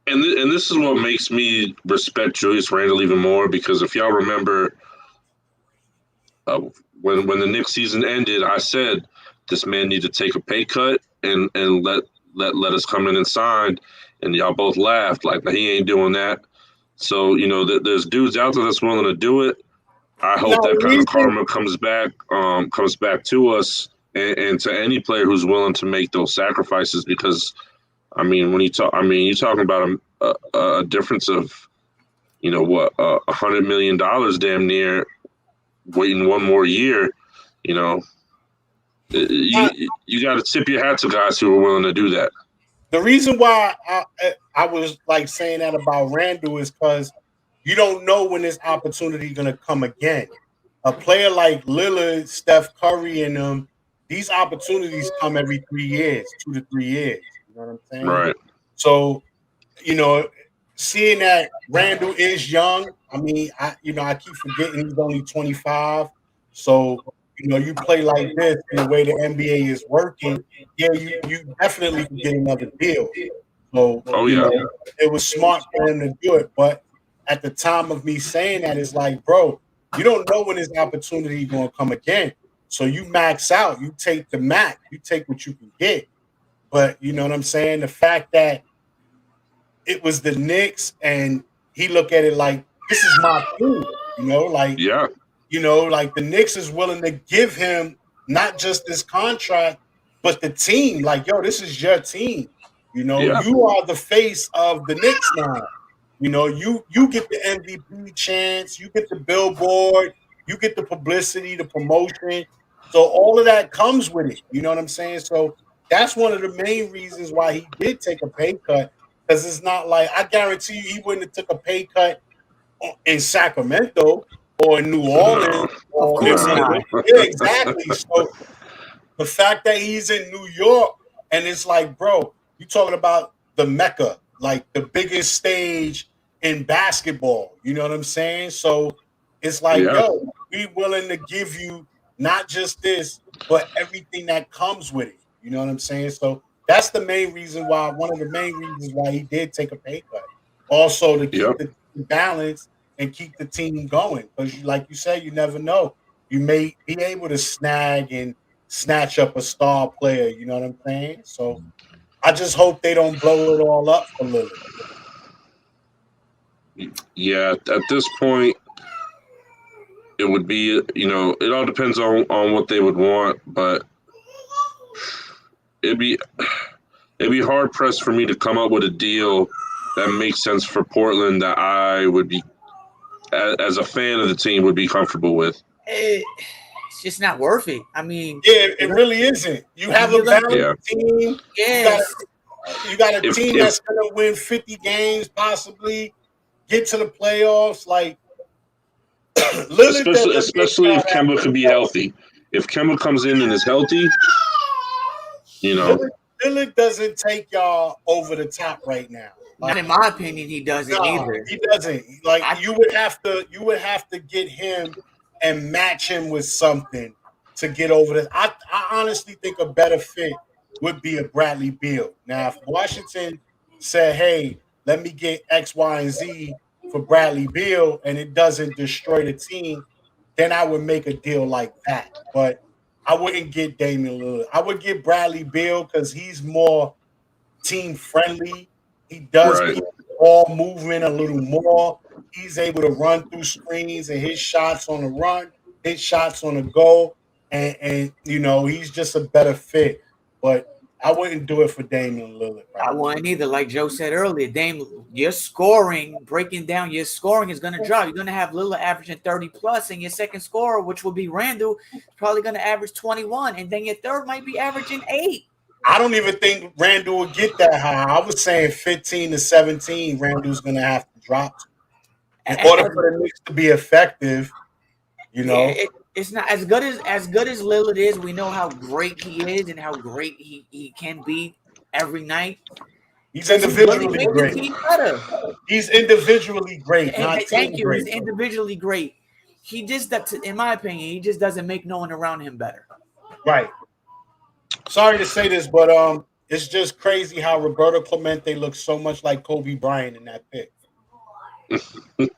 And this is what makes me respect Julius Randle even more, because if y'all remember, when the Knicks season ended, I said this man need to take a pay cut and let us come in and sign, and y'all both laughed like he ain't doing that. So there's dudes out there that's willing to do it. I hope that kind of karma comes back to us and to any player who's willing to make those sacrifices, because when you're talking about a difference of $100 million damn near, waiting one more year. You got to tip your hat to guys who are willing to do that. The reason why I was like saying that about Randall is because you don't know when this opportunity is going to come again. A player like Lillard, Steph Curry, and them, these opportunities come every 3 years, 2 to 3 years. You know what I'm saying? Right. So, seeing that Randall is young, I keep forgetting he's only 25. So, you play like this and the way the NBA is working, yeah, you definitely can get another deal. So, it was smart for him to do it. But at the time of me saying that, it's like, bro, you don't know when this opportunity is going to come again. So you max out. You take the max. You take what you can get. But you know what I'm saying? The fact that it was the Knicks and he looked at it like, this is my team. Like the Knicks is willing to give him not just this contract, but the team. Like, yo, this is your team. You are the face of the Knicks now. You get the MVP chance, you get the billboard, you get the publicity, the promotion. So all of that comes with it. You know what I'm saying? So that's one of the main reasons why he did take a pay cut. Because it's not like, I guarantee you he wouldn't have took a pay cut in Sacramento or in New Orleans. Yeah, exactly. So the fact that he's in New York and it's like, bro, you talking about the Mecca, like the biggest stage in basketball. You know what I'm saying? So it's like, yo, we willing to give you not just this, but everything that comes with it. You know what I'm saying? So that's the main reason why, one of the main reasons why he did take a pay cut. Also to keep the balance and keep the team going. Because like you said, you never know. You may be able to snag and snatch up a star player. You know what I'm saying? So I just hope they don't blow it all up for Lillard. Yeah, at this point, it would be, it all depends on what they would want, but it'd be hard pressed for me to come up with a deal that makes sense for Portland that I would be, as a fan of the team, would be comfortable with. It's just not worth it. It really isn't. You have a balanced team. Yes. You got a team that's going to win 50 games, possibly get to the playoffs. Like, especially if Kemba could be healthy. If Kemba comes in and is healthy, Lillard doesn't take y'all over the top right now. Not in my opinion, he doesn't either. He doesn't. Like, you would have to get him and match him with something to get over this. I honestly think a better fit would be a Bradley Beal. Now, if Washington said, hey, let me get X, Y, and Z for Bradley Beal, and it doesn't destroy the team, then I would make a deal like that. But I wouldn't get Damian Lillard. I would get Bradley Beal because he's more team friendly. He does keep the ball moving a little more. he's able to run through screens and hit shots on the run, hit shots on the go, and you know, he's just a better fit. But I wouldn't do it for Damian Lillard. Right I wouldn't either. Like Joe said earlier, Dame, your scoring, breaking down your scoring is going to drop. You're going to have Lillard averaging 30 plus, and your second scorer, which will be Randall, is probably going to average 21, and then your third might be averaging 8. I don't even think Randall would get that high. I was saying 15 to 17. Randall's going to have to drop in order for the Knicks to be effective. You know, it's not as good as Lillard is. We know how great he is and how great he can be every night. He's individually great. He's individually great. Thank you. He's individually great. He just, in my opinion, he just doesn't make no one around him better. Right. Sorry to say this, but it's just crazy how Roberto Clemente looks so much like Kobe Bryant in that pic.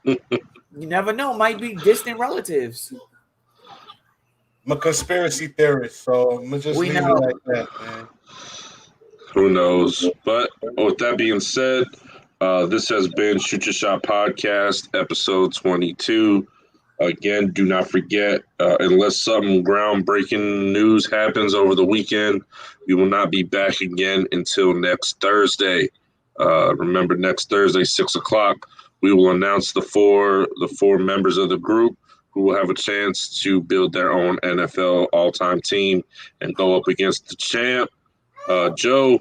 You never know. Might be distant relatives. I'm a conspiracy theorist, so I'm just leave it like that, man. Who knows? But with that being said, this has been Shoot Your Shot Podcast, episode 22. Again, do not forget, unless some groundbreaking news happens over the weekend, we will not be back again until next Thursday. Remember, next Thursday, 6 o'clock, we will announce the four members of the group who will have a chance to build their own NFL all-time team and go up against the champ. Joe,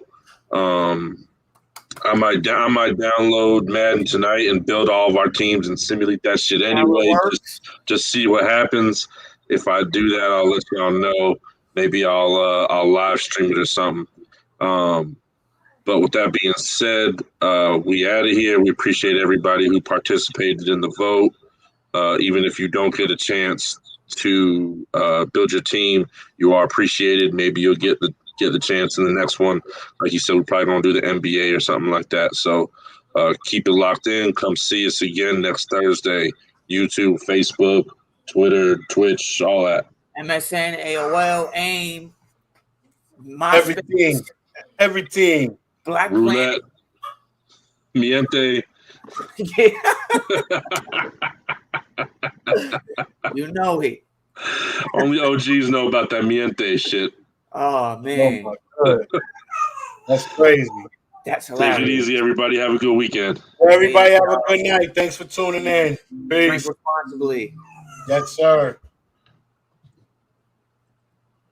I might download Madden tonight and build all of our teams and simulate that shit anyway. Just see what happens. If I do that, I'll let y'all know. Maybe I'll live stream it or something. But with that being said, we out of here. We appreciate everybody who participated in the vote. Even if you don't get a chance to build your team, you are appreciated. Maybe you'll get the chance in the next one. Like you said, we're probably going to do the NBA or something like that. So keep it locked in. Come see us again next Thursday. YouTube, Facebook, Twitter, Twitch, all that. MSN, AOL, AIM, MySpace. Everything. Black Roulette. Miente. You know it. Only OGs know about that Miente shit. Oh, man. Oh, my God. That's crazy. That's hilarious. Take it easy, everybody. Have a good weekend. Everybody have a good night. Thanks for tuning in. Peace. Drink responsibly. Yes, sir.